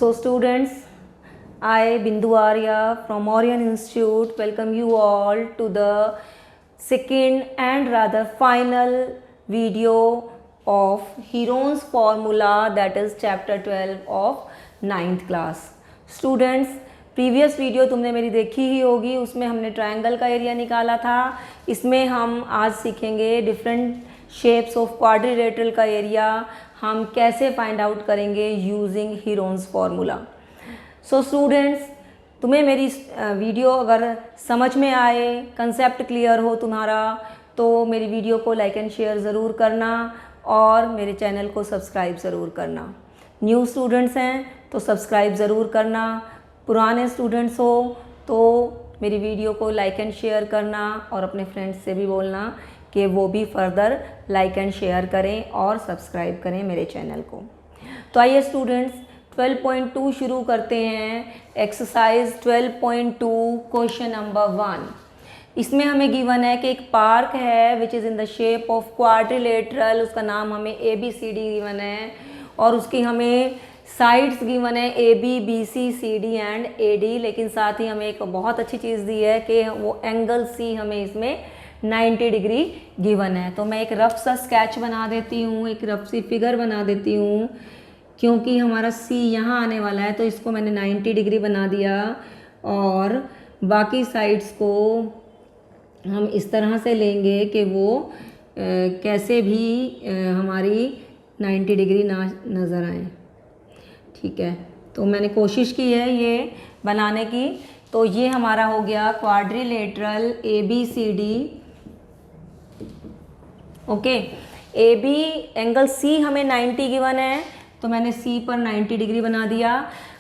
So students, I Bindu Arya from Orion Institute welcome you all to the second and rather final video of Heron's formula, that is chapter 12 of 9th class. Students, previous video तुमने मेरी देखी ही होगी, उसमें हमने triangle का area निकाला था. इसमें हम आज सीखेंगे डिफरेंट शेप्स ऑफ क्वाड्रिलेटरल का एरिया हम कैसे फाइंड आउट करेंगे using Heron's formula. So students, तुम्हें मेरी वीडियो अगर समझ में आए, कंसेप्ट क्लियर हो तुम्हारा, तो मेरी वीडियो को लाइक एंड शेयर ज़रूर करना और मेरे चैनल को सब्सक्राइब ज़रूर करना. न्यू स्टूडेंट्स हैं तो सब्सक्राइब ज़रूर करना, पुराने स्टूडेंट्स हो तो मेरी वीडियो को लाइक एंड शेयर करना और अपने फ्रेंड्स से भी बोलना कि वो भी फर्दर लाइक एंड शेयर करें और सब्सक्राइब करें मेरे चैनल को. तो आइए स्टूडेंट्स 12.2 शुरू करते हैं. Exercise 12.2 question number 1. इसमें हमें गिवन है कि एक पार्क है which is in the shape of quadrilateral, उसका नाम हमें ABCD गिवन है और उसकी हमें साइड्स गिवन है AB, BC, CD and AD. लेकिन साथ ही हमें एक बहुत अच्छी चीज़ दी है कि वो एंगल C हमें इसमें 90 डिग्री गिवन है. तो मैं एक रफ सा स्केच बना देती हूँ, एक रफ सी फिगर बना देती हूँ. क्योंकि हमारा C यहाँ आने वाला है तो इसको मैंने 90 डिग्री बना दिया और बाकी साइड्स को हम इस तरह से लेंगे कि वो कैसे भी हमारी 90 डिग्री ना नज़र आए. ठीक है, तो मैंने कोशिश की है ये बनाने की. तो ये हमारा हो गया quadrilateral ABCD. Okay, AB angle C हमें 90 गिवन है तो मैंने C पर 90 डिग्री बना दिया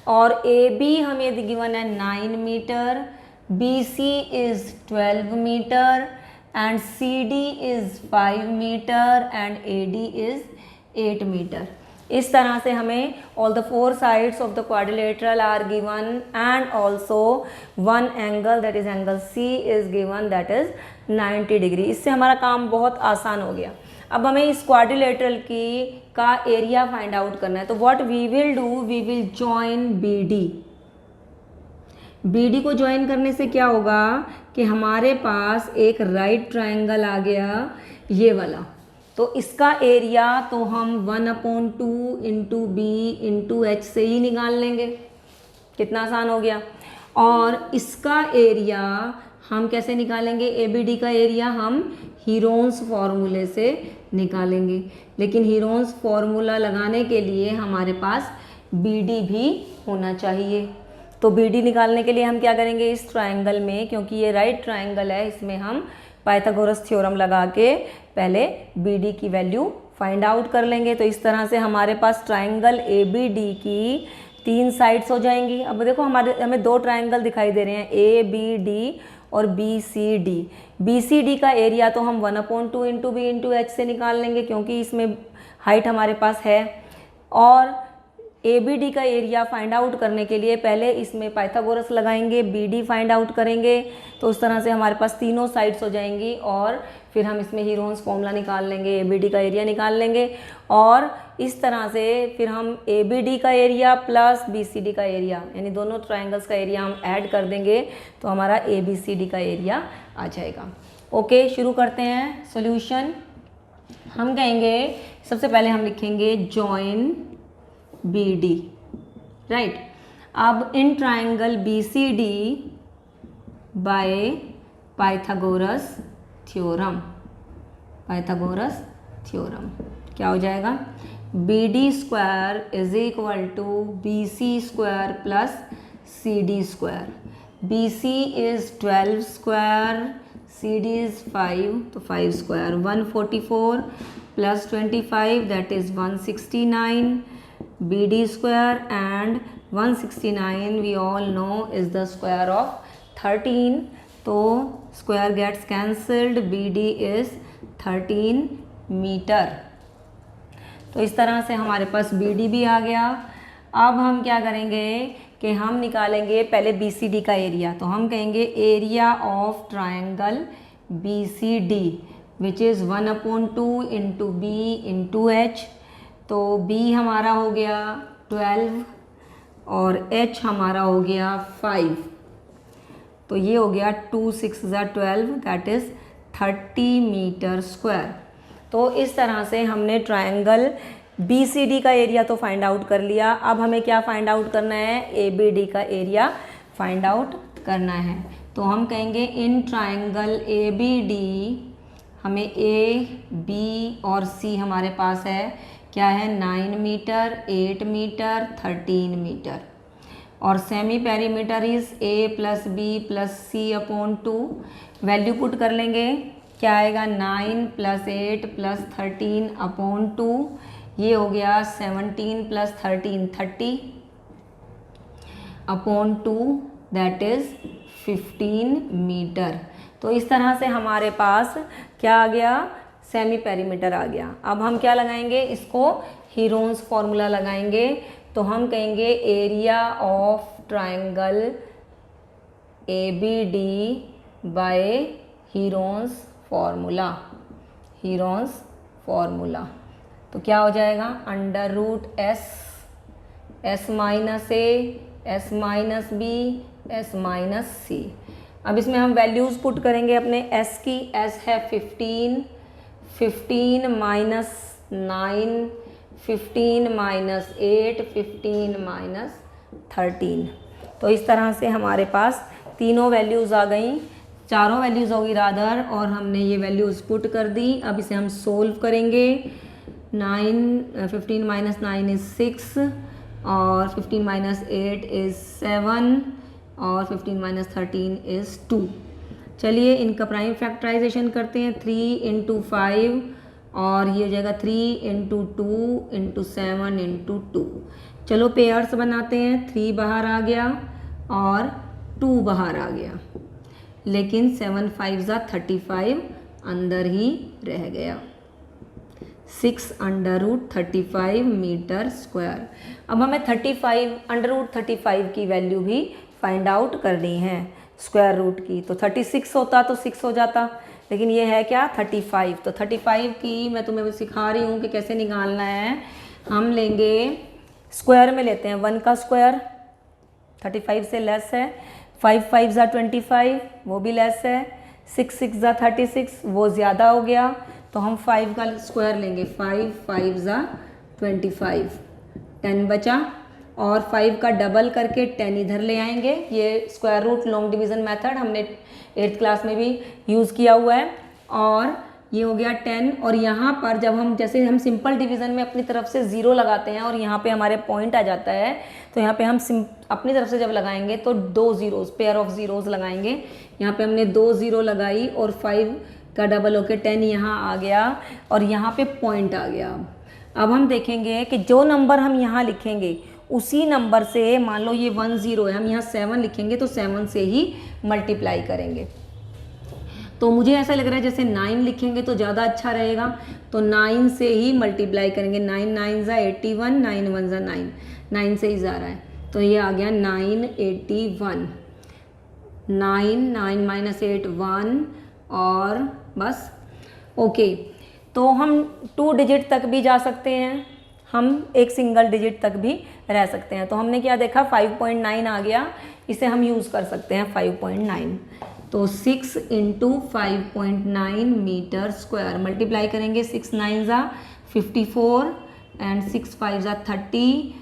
और AB हमें गिवन है 9 metre, BC is 12 metre and CD is 5 metre and AD is 8 metre. इस तरह से हमें all the 4 sides of the quadrilateral are given and also one angle that is angle C is given that is 90 degree. इससे हमारा काम बहुत आसान हो गया. अब हमें इस क्वाड्रिलेटरल का एरिया फाइंड आउट करना है. तो what we will do, we will join BD को ज्वाइन करने से क्या होगा कि हमारे पास एक राइट ट्रायंगल आ गया, ये वाला. तो इसका एरिया तो हम 1/2 इंटू B इंटू H से ही निकाल लेंगे. कितना आसान हो गया. और इसका एरिया हम कैसे निकालेंगे, ABD का एरिया हम हीरोन्स फार्मूले से निकालेंगे. लेकिन हीरोन्स फार्मूला लगाने के लिए हमारे पास BD भी होना चाहिए. तो BD निकालने के लिए हम क्या करेंगे, इस ट्रायंगल में, क्योंकि ये राइट ट्रायंगल है, इसमें हम पाइथागोरस थ्योरम लगा के पहले BD की वैल्यू फाइंड आउट कर लेंगे. तो इस तरह से हमारे पास ट्रायंगल ABD की 3 साइड्स हो जाएंगी. अब देखो हमें 2 ट्रायंगल दिखाई दे रहे हैं, ABD और BCD. BCD का एरिया तो हम 1/2 इंटू B इंटू H से निकाल लेंगे क्योंकि इसमें हाइट हमारे पास है. और ABD का एरिया फाइंड आउट करने के लिए पहले इसमें पाइथागोरस लगाएंगे, BD फाइंड आउट करेंगे. तो उस तरह से हमारे पास तीनों साइड्स हो जाएंगी और फिर हम इसमें हीरोन्स फॉर्मूला निकाल लेंगे, ABD का एरिया निकाल लेंगे और इस तरह से फिर हम ABD का एरिया प्लस BCD का एरिया यानी दोनों ट्रायंगल्स का एरिया हम ऐड कर देंगे तो हमारा ABCD का एरिया आ जाएगा. ओके, शुरू करते हैं सॉल्यूशन. हम कहेंगे सबसे पहले हम लिखेंगे जॉइन BD, राइट. अब in triangle BCD by Pythagoras theorem, क्या हो जाएगा, BD square is equal to BC square plus CD square. BC is 12 square, CD is 5, तो 5 square 144 plus 25 that is 169. BD square and 169 we all know is the square of 13. तो square gets cancelled, BD is 13 metre. तो इस तरह से हमारे पास BD भी आ गया. अब हम क्या करेंगे कि हम निकालेंगे पहले BCD का एरिया. तो हम कहेंगे area of triangle BCD which is 1/2 into B into H. तो B हमारा हो गया 12 और h हमारा हो गया 5, तो ये हो गया 2 6 12, दैट इज़ 30 मीटर स्क्वायर। तो इस तरह से हमने ट्रायंगल BCD का एरिया तो फाइंड आउट कर लिया। अब हमें क्या फाइंड आउट करना है, ABD का एरिया फाइंड आउट करना है। तो हम कहेंगे इन ट्रायंगल ABD हमें A, B और C हमारे पास है, क्या है, 9 मीटर, 8 मीटर, 13 मीटर, और semi perimeter is A plus B plus C upon 2। Value put कर लेंगे, क्या आएगा, 9 प्लस 8 प्लस 13 अपॉन 2, ये हो गया 17 plus 13 30 upon 2, that is 15 metre. तो इस तरह से हमारे पास क्या आ गया, सेमी पेरीमीटर आ गया। अब हम क्या लगाएंगे, इसको हीरोन्स फॉर्मूला लगाएंगे। तो हम कहेंगे area of triangle ABD by Heron's formula, Heron's formula. तो क्या हो जाएगा, under root S minus A, S minus B, S minus C। अब इसमें हम वैल्यूज़ पुट करेंगे अपने S की। S है 15 माइनस 9, 15 माइनस 8, 15 माइनस 13। तो इस तरह से हमारे पास तीनों वैल्यूज़ आ गई, चारों वैल्यूज़ होगी रादर, और हमने ये वैल्यूज़ पुट कर दी। अब इसे हम सोल्व करेंगे। 15 माइनस 9 इज़ 6, और 15 माइनस 8 इज़ 7, और 15 माइनस 13 इज़ 2। चलिए इनका प्राइम फैक्टराइजेशन करते हैं। 3 इंटू 5, और ये हो जाएगा 3 इंटू 2 इंटू 7 इंटू 2। चलो पेयर्स बनाते हैं। 3 बाहर आ गया और 2 बाहर आ गया, लेकिन 7 5 35 अंदर ही रह गया। 6 अंडर रूट 35 मीटर स्क्वायर। अब हमें 35 अंडर रूट 35 की वैल्यू भी फाइंड आउट करनी है, स्क्वायर रूट की। तो 36 होता तो 6 हो जाता, लेकिन ये है क्या, 35। तो 35 की मैं तुम्हें सिखा रही हूँ कि कैसे निकालना है। हम लेंगे स्क्वायर में लेते हैं 1 का स्क्वायर, 35 से लेस है। 5 5 ज़ा 25, वो भी लेस है। 6 6 ज़ा 36, वो ज़्यादा हो गया। तो हम 5 का स्क्वायर लेंगे। 5 5 ज़ा 25, 10 बचा, और 5 का डबल करके 10 इधर ले आएंगे। ये square root long division method हमने 8th क्लास में भी यूज़ किया हुआ है। और ये हो गया 10, और यहाँ पर जब हम, जैसे हम सिंपल डिवीज़न में अपनी तरफ से 0 लगाते हैं और यहाँ पे हमारे पॉइंट आ जाता है, तो यहाँ पे हम अपनी तरफ से जब लगाएंगे तो 2 ज़ीरोज़, पेयर ऑफ ज़ीरोज़ लगाएंगे। यहाँ पे हमने 2 0 लगाई, और 5 का डबल होके 10 यहाँ आ गया, और यहाँ पे पॉइंट आ गया। अब हम देखेंगे कि जो नंबर हम यहाँ लिखेंगे उसी नंबर से, मान लो ये 1 0 है, हम यहाँ 7 लिखेंगे तो 7 से ही मल्टीप्लाई करेंगे। तो मुझे ऐसा लग रहा है जैसे 9 लिखेंगे तो ज़्यादा अच्छा रहेगा, तो 9 से ही मल्टीप्लाई करेंगे। 9 9 ज़ा 81, 9 1 ज़ा 9, 9 से ही जा रहा है, तो ये आ गया 981। 9 माइनस 8 1, और बस। ओके, तो हम 2 डिजिट तक भी जा सकते हैं, हम एक सिंगल डिजिट तक भी रह सकते हैं। तो हमने क्या देखा, 5.9 आ गया, इसे हम यूज़ कर सकते हैं 5.9। तो 6 इंटू 5.9 मीटर स्क्वायर, मल्टीप्लाई करेंगे। 6 9 ज़ा 54, एंड 6 5 ज़ा 30,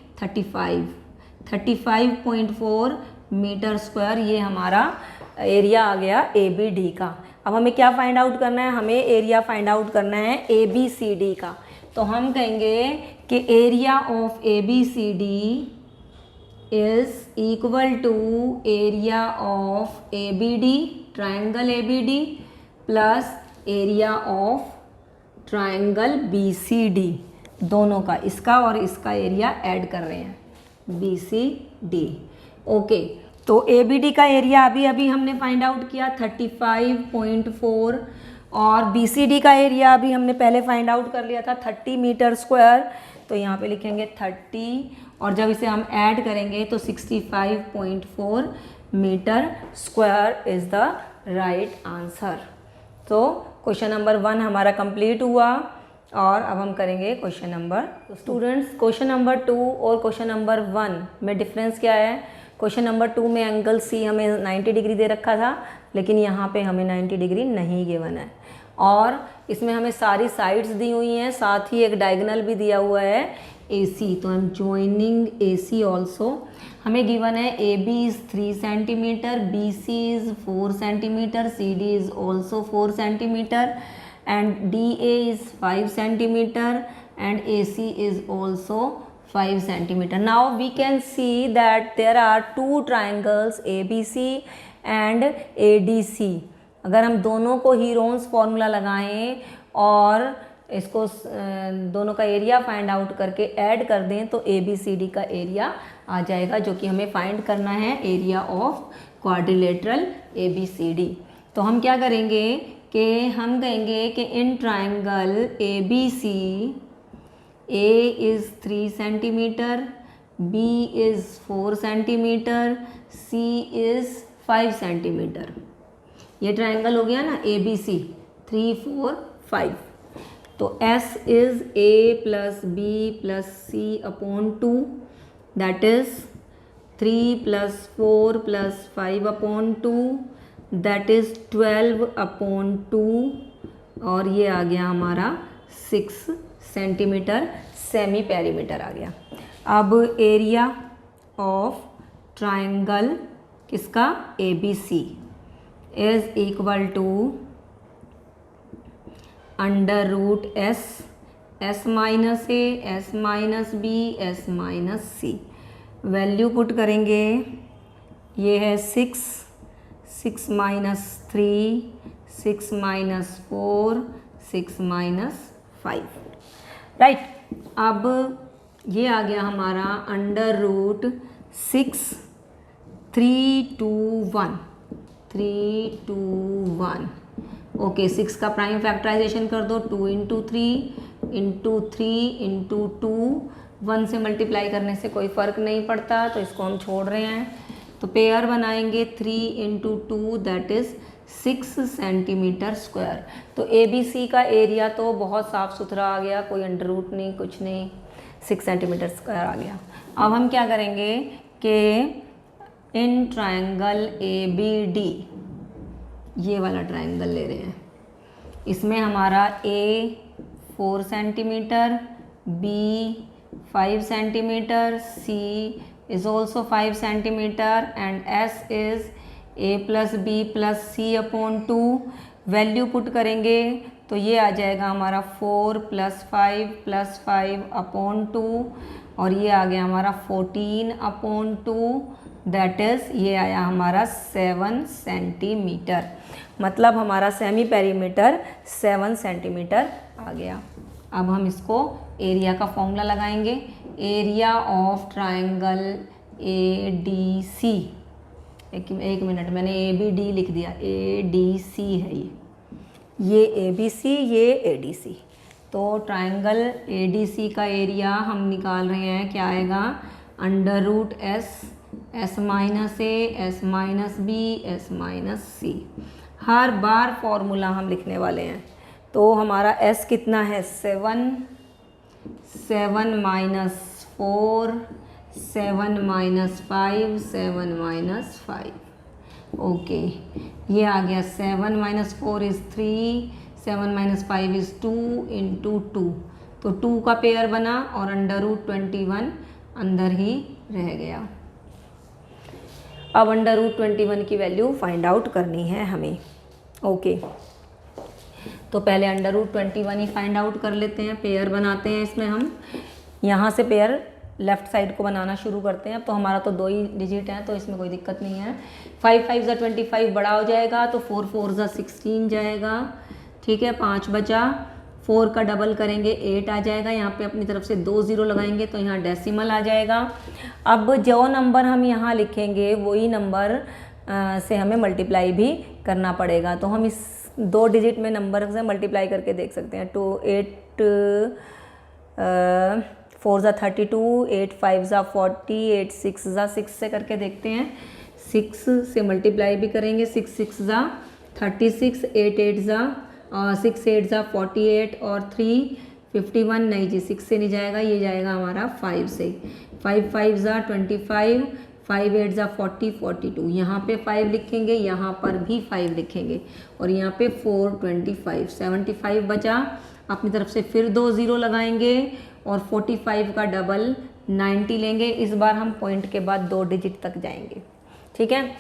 35.4 मीटर स्क्वायर। ये हमारा एरिया आ गया ABD का। अब हमें क्या फाइंड आउट करना है, हमें एरिया फाइंड आउट करना है ABCD का। तो हम कहेंगे कि area of ABCD is equal to area of ABD, triangle ABD, plus area of triangle BCD, दोनों का, इसका और इसका एरिया ऐड कर रहे हैं, BCD। ओके, तो ABD का एरिया अभी अभी हमने फाइंड आउट किया 35.4, और BCD का एरिया अभी हमने पहले फाइंड आउट कर लिया था 30 मीटर स्क्वायर। तो यहाँ पे लिखेंगे 30, और जब इसे हम ऐड करेंगे तो 65.4 metre square is the right answer. तो क्वेश्चन नंबर 1 हमारा कंप्लीट हुआ। और अब हम करेंगे question number. Students, question number 2 और क्वेश्चन नंबर 1 में डिफरेंस क्या है? क्वेश्चन नंबर 2 में एंगल सी हमें 90 डिग्री दे रखा था, लेकिन यहाँ पे हमें 90 डिग्री नहीं गिवन है, और इसमें हमें सारी साइड्स दी हुई हैं, साथ ही एक डायगोनल भी दिया हुआ है AC। तो I am joining AC also. हमें गिवन है AB is 3 centimetre, BC is 4 centimetre, CD is also 4 centimetre, and DA is 5 centimeter and AC is also 5 centimeter. Now we can see that there are two triangles ABC and ADC. अगर हम दोनों को Heron's formula लगाएं और इसको दोनों का area find out करके ऐड कर दें तो ABCD का एरिया आ जाएगा, जो कि हमें फाइंड करना है एरिया ऑफ क्वाड्रिलेटरल ABCD। तो हम क्या करेंगे कि हम कहेंगे कि in triangle ABC A is 3 centimetre, B is 4 centimetre, C is 5 centimetre. ये ट्राइंगल हो गया ना ABC 3 4 5। तो S is A plus B plus C upon 2, that is 3 plus 4 plus 5 upon 2, that is 12 upon 2, और ये आ गया हमारा 6 सेंटीमीटर सेमी पेरीमीटर आ गया। अब एरिया ऑफ ट्राइंगल किसका? ABC is equal to under root S minus A, S minus B, S minus C। Value put करेंगे, ये है 6 माइनस 3, 6 माइनस 4, 6 माइनस 5, राइट। अब ये आ गया हमारा अंडर रूट 6, 3 2 1, 3 2 1। ओके, 6 का प्राइम फैक्टराइजेशन कर दो, 2 इंटू 3 इंटू 3 इंटू 2, 1 से मल्टीप्लाई करने से कोई फ़र्क नहीं पड़ता, तो इसको हम छोड़ रहे हैं। तो पेयर बनाएंगे 3 into 2, that is 6 centimetre square. तो ABC का एरिया तो बहुत साफ़ सुथरा आ गया, कोई अंडर रूट नहीं, कुछ नहीं, 6 सेंटीमीटर स्क्वायर आ गया। अब हम क्या करेंगे कि इन ट्रायंगल ABD, ये वाला ट्रायंगल ले रहे हैं, इसमें हमारा A 4 centimetre, B 5 centimetre, C is also 5 centimeter and S is A plus B plus C upon 2। Value put करेंगे तो ये आ जाएगा हमारा 4 + 5 + 5 अपॉन 2, और ये आ गया हमारा 14 अपॉन 2, दैट इज़ ये आया हमारा 7 सेंटीमीटर। मतलब हमारा सेमी पेरीमीटर 7 सेंटीमीटर आ गया। अब हम इसको एरिया का फॉर्मूला लगाएंगे। एरिया ऑफ ट्रायंगल ADC, एक मिनट, मैंने ABD लिख दिया, ADC है ये ABC, ये ADC। तो ट्रायंगल ADC का एरिया हम निकाल रहे हैं, क्या आएगा? Under root S minus A, S minus B, S minus C। हर बार फॉर्मूला हम लिखने वाले हैं। तो हमारा S कितना है? 7 माइनस 4, 7 माइनस 5, 7 माइनस 5। ओके, ये आ गया 7 minus 4 is 3, 7 minus 5 is 2 into 2। तो 2 का पेयर बना और अंडर रूट 21 अंदर ही रह गया। अब अंडर रूट 21 की वैल्यू फाइंड आउट करनी है हमें। ओके, तो पहले अंडर रूट 21 ही फाइंड आउट कर लेते हैं। पेयर बनाते हैं इसमें हम, यहाँ से पेयर लेफ़्ट साइड को बनाना शुरू करते हैं। तो हमारा तो 2 ही डिजिट हैं, तो इसमें कोई दिक्कत नहीं है। 5 5 ज़ा 25 बड़ा हो जाएगा, तो 4 4 ज़ा 16 जाएगा, ठीक है। 5 बचा, 4 का डबल करेंगे 8 आ जाएगा। यहाँ पे अपनी तरफ से 2 0 लगाएंगे तो यहाँ डेसिमल आ जाएगा। अब जो नंबर हम यहाँ लिखेंगे वही नंबर से हमें मल्टीप्लाई भी करना पड़ेगा। तो हम इस 2 डिजिट में नंबर से मल्टीप्लाई करके देख सकते हैं। 2 8 4 ज़ा 32, 8 5 ज़ा 40, 8 6 ज़ा 6 से करके देखते हैं। 6 से मल्टीप्लाई भी करेंगे, 6 6 ज़ा 36, 8 8 ज़ा 6 8 ज़ा 48 और 3 51, नहीं जी 6 से नहीं जाएगा, ये जाएगा हमारा 5 से। 5 5 ज़ा 25, 5 8 ज़ा 40, 42। यहाँ पे 5 लिखेंगे, यहाँ पर भी 5 लिखेंगे और यहाँ पे 4 25, 75 बचा। अपनी तरफ से फिर 2 ज़ीरो लगाएंगे और 45 का डबल 90 लेंगे। इस बार हम पॉइंट के बाद 2 डिजिट तक जाएंगे, ठीक है।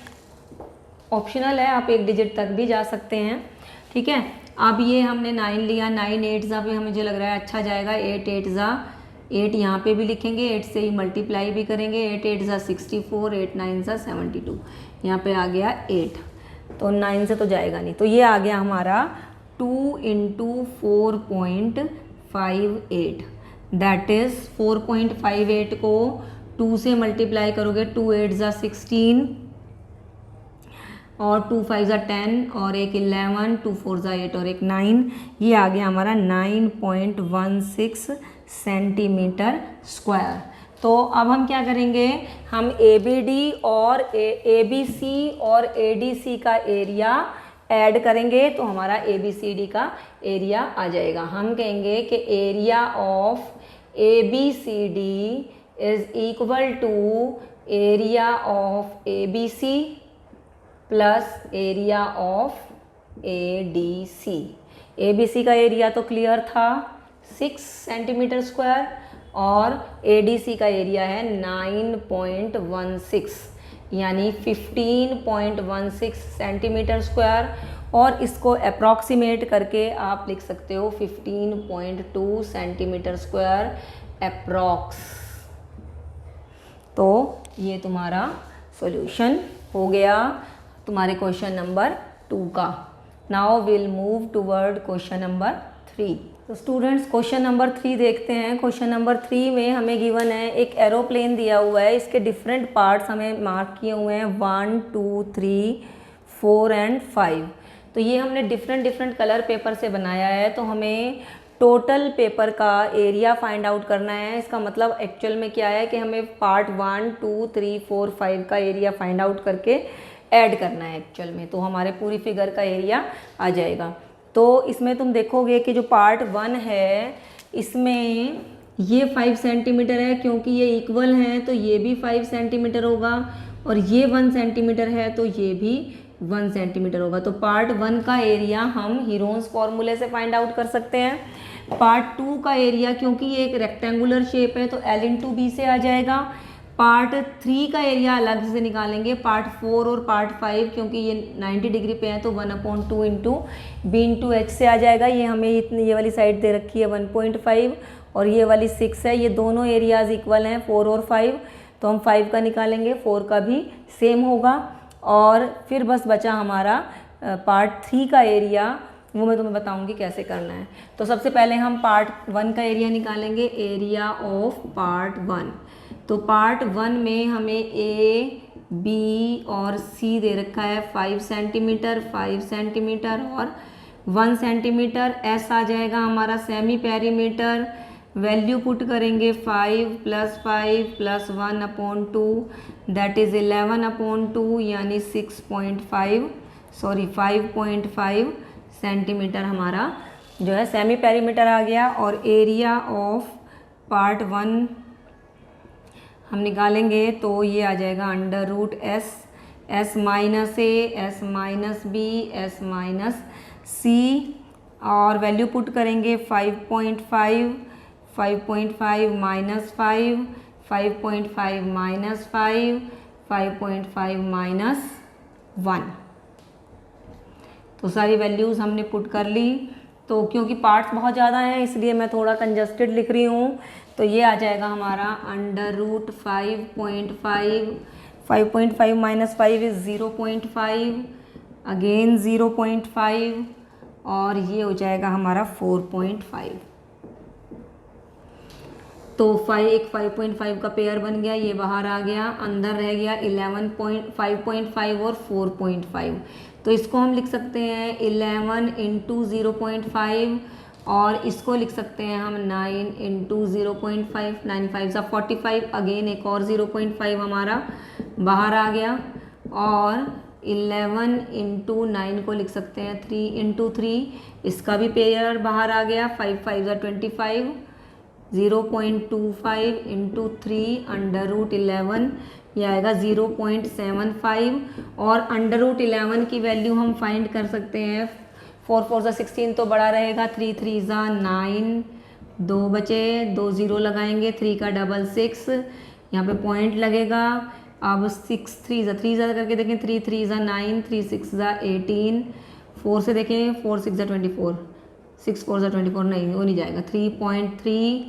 ऑप्शनल है, आप 1 डिजिट तक भी जा सकते हैं, ठीक है। अब ये हमने 9 लिया, 9 8 ज़ा पे मुझे लग रहा है अच्छा जाएगा। 8 8 ज़ा 8 यहाँ पे भी लिखेंगे, 8 से ही मल्टीप्लाई भी करेंगे। 8 8 ज़ा 64, 8 9 ज़ा 72, यहाँ पे आ गया 8, तो 9 से तो जाएगा नहीं, तो ये आ गया हमारा 2 × 4.58, दैट इज़ 4.58 को 2 से मल्टीप्लाई करोगे, 2 8 ज़ा 16 और 2 5 ज़ा 10 और एक 11, 2 4 ज़ा 8 और एक 9, ये आ गया हमारा 9.16 सेंटीमीटर स्क्वायर। तो अब हम क्या करेंगे, हम ABD और ABC और ADC का एरिया ऐड करेंगे तो हमारा ABCD का एरिया आ जाएगा। हम कहेंगे कि area of ABCD is equal to area of ABC plus area of ADC। ABC का एरिया तो क्लियर था 6 सेंटीमीटर स्क्वायर और ADC का एरिया है 9.16 यानी 15.16 सेंटीमीटर स्क्वायर, और इसको अप्रॉक्सीमेट करके आप लिख सकते हो 15.2 सेंटीमीटर स्क्वायर अप्रॉक्स। तो ये तुम्हारा सॉल्यूशन हो गया तुम्हारे क्वेश्चन नंबर 2 का। Now will move toward question number 3। तो स्टूडेंट्स क्वेश्चन नंबर 3 देखते हैं। क्वेश्चन नंबर 3 में हमें गिवन है एक एरोप्लेन दिया हुआ है, इसके डिफरेंट पार्ट्स हमें मार्क किए हुए हैं 1 2 3 4 एंड 5। तो ये हमने डिफरेंट कलर पेपर से बनाया है, तो हमें टोटल पेपर का एरिया फाइंड आउट करना है। इसका मतलब एक्चुअल में क्या है कि हमें पार्ट 1 2 3 4 5 का एरिया फाइंड आउट करके ऐड करना है एक्चुअल में, तो हमारे पूरी फिगर का एरिया आ जाएगा। तो इसमें तुम देखोगे कि जो पार्ट 1 है इसमें ये 5 सेंटीमीटर है, क्योंकि ये इक्वल हैं तो ये भी 5 सेंटीमीटर होगा, और ये 1 सेंटीमीटर है तो ये भी 1 सेंटीमीटर होगा। तो पार्ट 1 का एरिया हम हीरोन्स फॉर्मूले से फाइंड आउट कर सकते हैं। पार्ट 2 का एरिया, क्योंकि ये एक रेक्टेंगुलर शेप है तो L × B से आ जाएगा। पार्ट 3 का एरिया अलग से निकालेंगे। पार्ट 4 और पार्ट 5, क्योंकि ये 90 डिग्री पे है तो 1/2 × B × H से आ जाएगा। ये हमें इतनी ये वाली साइड दे रखी है 1.5 और ये वाली 6 है। ये दोनों एरियाज इक्वल हैं 4 और 5, तो हम 5 का निकालेंगे, 4 का भी सेम होगा। और फिर बस बचा हमारा पार्ट 3 का एरिया, वो मैं तुम्हें बताऊंगी कैसे करना है। तो सबसे पहले हम पार्ट 1 का एरिया निकालेंगे, एरिया ऑफ पार्ट 1। तो पार्ट 1 में हमें A, B और C दे रखा है 5 सेंटीमीटर 5 सेंटीमीटर और 1 सेंटीमीटर। S आ जाएगा हमारा सेमी पेरीमीटर, वैल्यू पुट करेंगे 5 + 5 + 1/2 दैट इज़ 11/2 यानी 5.5 सेंटीमीटर हमारा जो है सेमी पेरीमीटर आ गया। और एरिया ऑफ पार्ट 1 हम निकालेंगे तो ये आ जाएगा √S, S - A, S - B, S - C और वैल्यू पुट करेंगे 5.5 -5 5.5 -5 -1। तो सारी वैल्यूज़ हमने पुट कर ली। तो क्योंकि पार्ट्स बहुत ज़्यादा हैं इसलिए मैं थोड़ा कंजस्टेड लिख रही हूँ। तो ये आ जाएगा हमारा √5.5 5.5 - 5 इज़ 0.5 अगेन 0.5 और ये हो जाएगा हमारा 4.5। तो 5.5 का पेयर बन गया, ये बाहर आ गया, अंदर रह गया 5.5 और 4.5। तो इसको हम लिख सकते हैं 11 × 0.5 और इसको लिख सकते हैं हम 9 × 0.5 9 5 45 अगेन एक और 0.5 हमारा बाहर आ गया। और 11 इंटू 9 को लिख सकते हैं 3 इंटू 3, इसका भी पेयर बाहर आ गया, 5 5 ज़ा 25, 0.25 इंटू 3 √11, ये आएगा 0.75। और √11 की वैल्यू हम फाइंड कर सकते हैं, 4 4 ज़ा 16 तो बड़ा रहेगा, 3 3 ज़ा 9, 2 बचे, 2 0 लगाएंगे, 3 का डबल 6, यहाँ पे पॉइंट लगेगा। अब 6 3 ज़ा करके देखें, 3 3 ज़ा 9, 3 6 ज़ा 18, 4 से देखें, 4 6 ज़ा 24, 6 4 ज़ा 24, नहीं वो नहीं जाएगा, 3.3,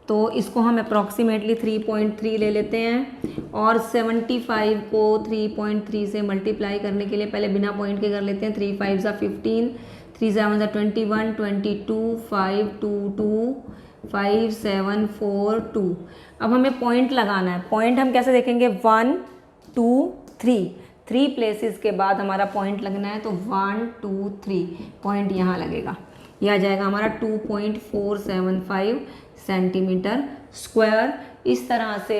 तो इसको हम अप्रॉक्सीमेटली 3.3 ले लेते हैं। और 75 को 3.3 से मल्टीप्लाई करने के लिए पहले बिना पॉइंट के कर लेते हैं, 3 5 ज़ा 15, 3 7 ज़ा 21, 22, 5 2 2, 5 7 4 2। अब हमें पॉइंट लगाना है। पॉइंट हम कैसे देखेंगे, 1 2 3, 3 प्लेसेस के बाद हमारा पॉइंट लगना है, तो 1 2 3 पॉइंट यहाँ लगेगा। यह आ जाएगा हमारा 2.475 सेंटीमीटर स्क्वायर। इस तरह से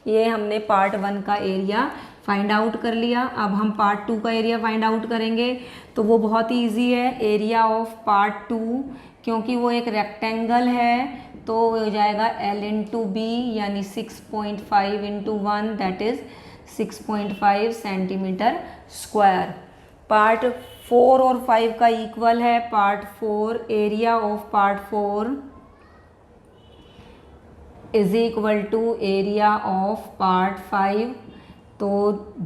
ये हमने पार्ट 1 का एरिया फाइंड आउट कर लिया। अब हम पार्ट 2 का एरिया फाइंड आउट करेंगे, तो वो बहुत ही ईजी है। एरिया ऑफ पार्ट 2, क्योंकि वो एक रेक्टेंगल है, तो हो जाएगा L इंटू बी, यानी 6.5 into 1, that is 6.5 centimetre square. Part 4 और 5 का इक्वल है। Part 4, area of part 4 is equal to area of part 5, तो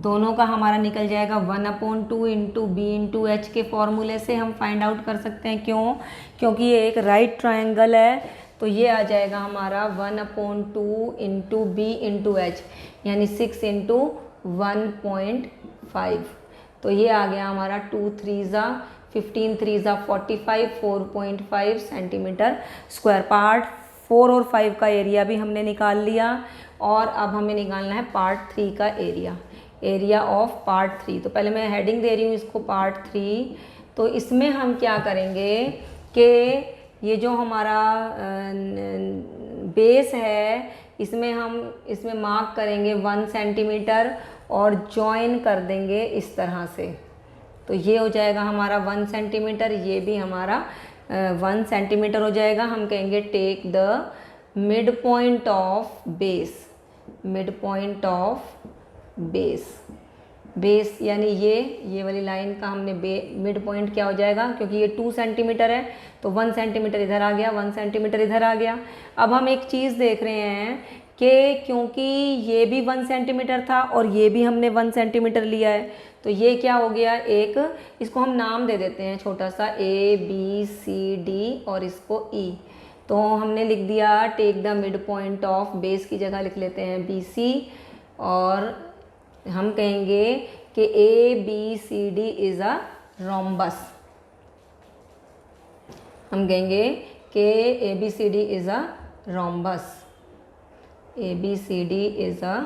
दोनों का हमारा निकल जाएगा 1/2 इंटू बी इंटू एच के फॉर्मूले से हम फाइंड आउट कर सकते हैं। क्यों? क्योंकि ये एक राइट ट्रायंगल है, तो ये आ जाएगा हमारा 1/2 इंटू बी इंटू एच, यानी 6 इंटू 1.5, तो ये आ गया हमारा 2 3 ज़ा 15, 3 ज़ा 45, 4.5 सेंटीमीटर स्क्वायर। पार्ट 4 और 5 का एरिया भी हमने निकाल लिया, और अब हमें निकालना है पार्ट 3 का एरिया, एरिया ऑफ पार्ट 3। तो पहले मैं हेडिंग दे रही हूँ इसको पार्ट 3। तो इसमें हम क्या करेंगे कि ये जो हमारा बेस है, इसमें मार्क करेंगे 1 सेंटीमीटर और जॉइन कर देंगे इस तरह से, तो ये हो जाएगा हमारा 1 सेंटीमीटर, ये भी हमारा 1 सेंटीमीटर हो जाएगा। हम कहेंगे take the mid point of base, mid point of base, base यानी ये वाली लाइन का हमने मिड पॉइंट क्या हो जाएगा, क्योंकि ये 2 सेंटीमीटर है, तो 1 सेंटीमीटर इधर आ गया, 1 सेंटीमीटर इधर आ गया। अब हम एक चीज़ देख रहे हैं कि क्योंकि ये भी 1 सेंटीमीटर था और ये भी हमने 1 सेंटीमीटर लिया है, तो ये क्या हो गया, एक इसको हम नाम दे देते हैं छोटा सा ABCD और इसको E। तो हमने लिख दिया take the mid point of base की जगह लिख लेते हैं BC, और हम कहेंगे कि ABCD इज़ अ रोम्बस। हम कहेंगे कि ABCD is a rhombus, ABCD is a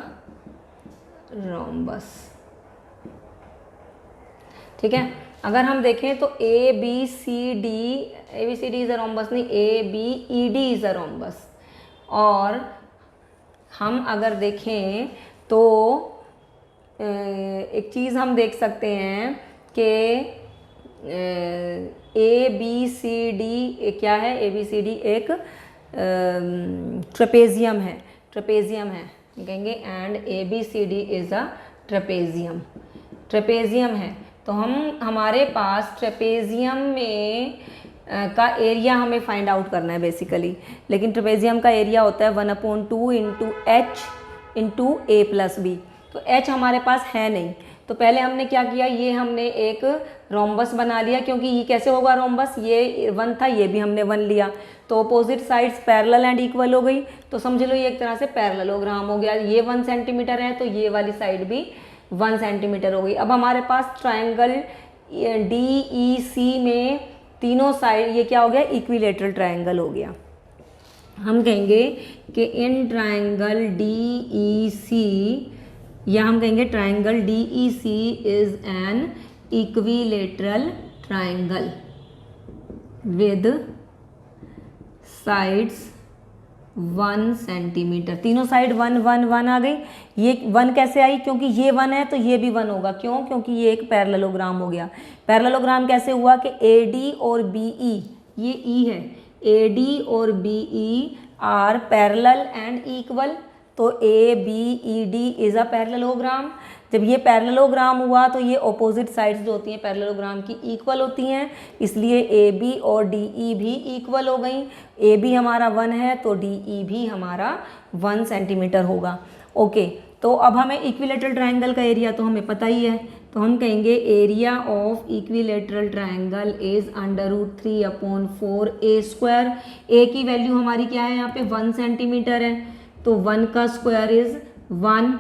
rhombus. ठीक है, अगर हम देखें तो ABCD इज़ अ रोम्बस नहीं, ABED इज़ अ रोम्बस। और हम अगर देखें तो एक चीज़ हम देख सकते हैं कि ABCD क्या है, ABCD एक ट्रेपेजियम है, कहेंगे and ABCD is a trapezium, trapezium है। तो हमारे पास ट्रेपेजियम में का एरिया हमें फाइंड आउट करना है बेसिकली, लेकिन ट्रेपेजियम का एरिया होता है 1/2 इंटू H इंटू A+B, तो H हमारे पास है नहीं। तो पहले हमने क्या किया, ये हमने एक रोम्बस बना लिया, क्योंकि ये कैसे होगा रोम्बस, ये 1 था, ये भी हमने 1 लिया, तो opposite sides parallel and equal हो गई, तो समझ लो ये एक तरह से पैरेललोग्राम हो गया। ये 1 सेंटीमीटर है, तो ये वाली साइड भी 1 सेंटीमीटर हो गई। अब हमारे पास ट्रायंगल DEC में तीनों साइड ये क्या हो गया, इक्विलेटरल ट्रायंगल हो गया। हम कहेंगे कि इन ट्रायंगल DEC, या हम कहेंगे triangle DEC is an equilateral triangle with sides 1 centimetre. तीनों साइड 1 1 1 आ गई। ये 1 कैसे आई? क्योंकि ये 1 है तो ये भी 1 होगा। क्यों? क्योंकि ये एक पैरेललोग्राम हो गया। पैरेललोग्राम कैसे हुआ कि AD और BE, ये E है, AD और BE are parallel and equal. तो ABED इज अ पैरेललोग्राम। जब ये पैरेललोग्राम हुआ तो ये ऑपोजिट साइड्स जो होती हैं पैरेललोग्राम की इक्वल होती हैं, इसलिए AB और DE भी इक्वल हो गई। AB हमारा 1 है तो DE भी हमारा 1 सेंटीमीटर होगा। ओके, तो अब हमें इक्विलेटरल ट्रायंगल का एरिया तो हमें पता ही है, तो हम कहेंगे area of equilateral triangle is √3/4 A²। A की वैल्यू हमारी क्या है? यहाँ पे 1 सेंटीमीटर है, तो 1 का स्क्वायर इज 1,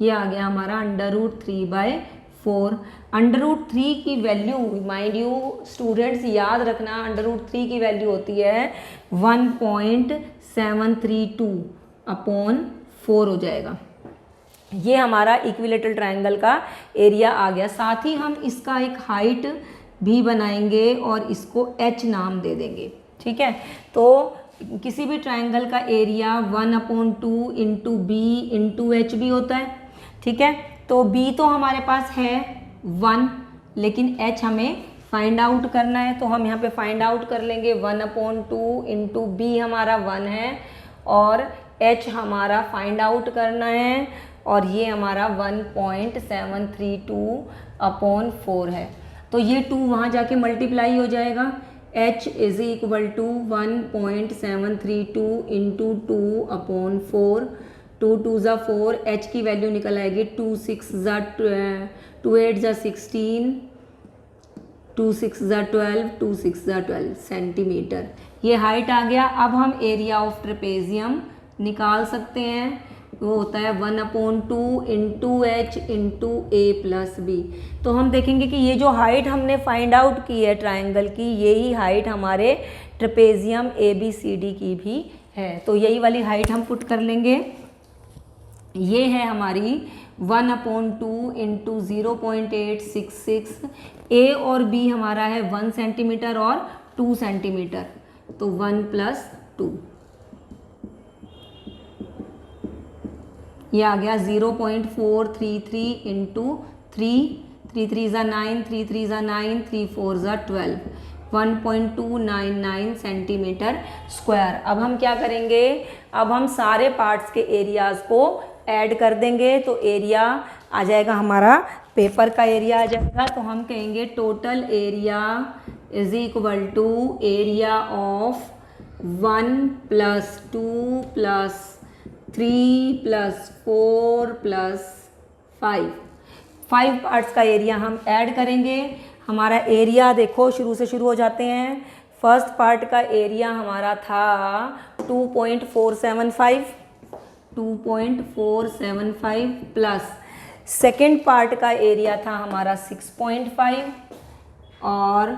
ये आ गया हमारा √3/4। √3 की वैल्यू, माइंड यू स्टूडेंट्स याद रखना, √3 की वैल्यू होती है 1.732/4 हो जाएगा। ये हमारा इक्विलेटरल ट्रायंगल का एरिया आ गया। साथ ही हम इसका एक हाइट भी बनाएंगे और इसको H नाम दे देंगे। ठीक है, तो किसी भी ट्रायंगल का area 1/2 into B into H भी होता है। ठीक है, तो B तो हमारे पास है 1, लेकिन H हमें फाइंड आउट करना है, तो हम यहाँ पे फाइंड आउट कर लेंगे 1/2 इंटू B हमारा 1 है और H हमारा फाइंड आउट करना है, और ये हमारा 1.732/4 है। तो ये 2 वहाँ जाके मल्टीप्लाई हो जाएगा। H is equal to 1.732 into 2/4, 2 2 ज़ा 4, H की वैल्यू निकल आएगी 2 6 ज़ा 2 8 ज़ा 16, 2 6 ज़ा 12, 2 6 ज़ा 12 सेंटीमीटर। ये हाइट आ गया। अब हम एरिया ऑफ ट्रेपेजियम निकाल सकते हैं, वो होता है 1/2 इंटू H इंटू A+B। तो हम देखेंगे कि ये जो हाइट हमने फाइंड आउट की है ट्रायंगल की, यही हाइट हमारे ट्रेपेजियम ABCD की भी है, तो यही वाली हाइट हम पुट कर लेंगे। ये है हमारी 1/2 इंटू 0.866। A और B हमारा है 1 सेंटीमीटर और 2 सेंटीमीटर, तो 1 + 2, ये आ गया 0.433 इंटू 3, 3 3 ज़ा 9, 3 3 ज़ा 9, 3 4 ज़ा 12, 1.299 सेंटीमीटर स्क्वायर। अब हम क्या करेंगे? अब हम सारे पार्ट्स के एरियाज़ को ऐड कर देंगे, तो एरिया आ जाएगा हमारा, पेपर का एरिया आ जाएगा। तो हम कहेंगे total area is equal to area of 1 + 2 + 3 + 4 + 5 parts का एरिया हम ऐड करेंगे। हमारा एरिया देखो शुरू से शुरू हो जाते हैं। फर्स्ट पार्ट का एरिया हमारा था 2.475 प्लस सेकेंड पार्ट का एरिया था हमारा 6.5 और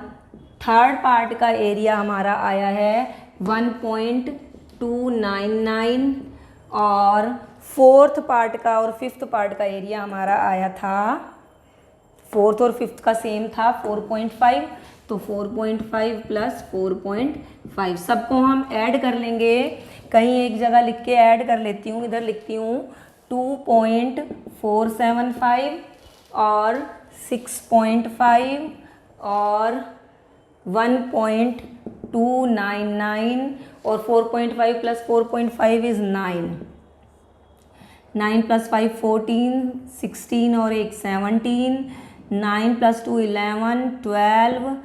थर्ड पार्ट का एरिया हमारा आया है 1.299 और फोर्थ पार्ट का और फिफ्थ पार्ट का एरिया हमारा आया था, फोर्थ और फिफ्थ का सेम था 4.5, तो 4.5 + 4.5 सबको हम ऐड कर लेंगे। कहीं एक जगह लिख के ऐड कर लेती हूँ, इधर लिखती हूँ 2.475 और 6.5 और 1.299 और 4.5 + 4.5 इज़ 9, 9 + 5 14, 16 और 1 17, 9 + 2 11, 12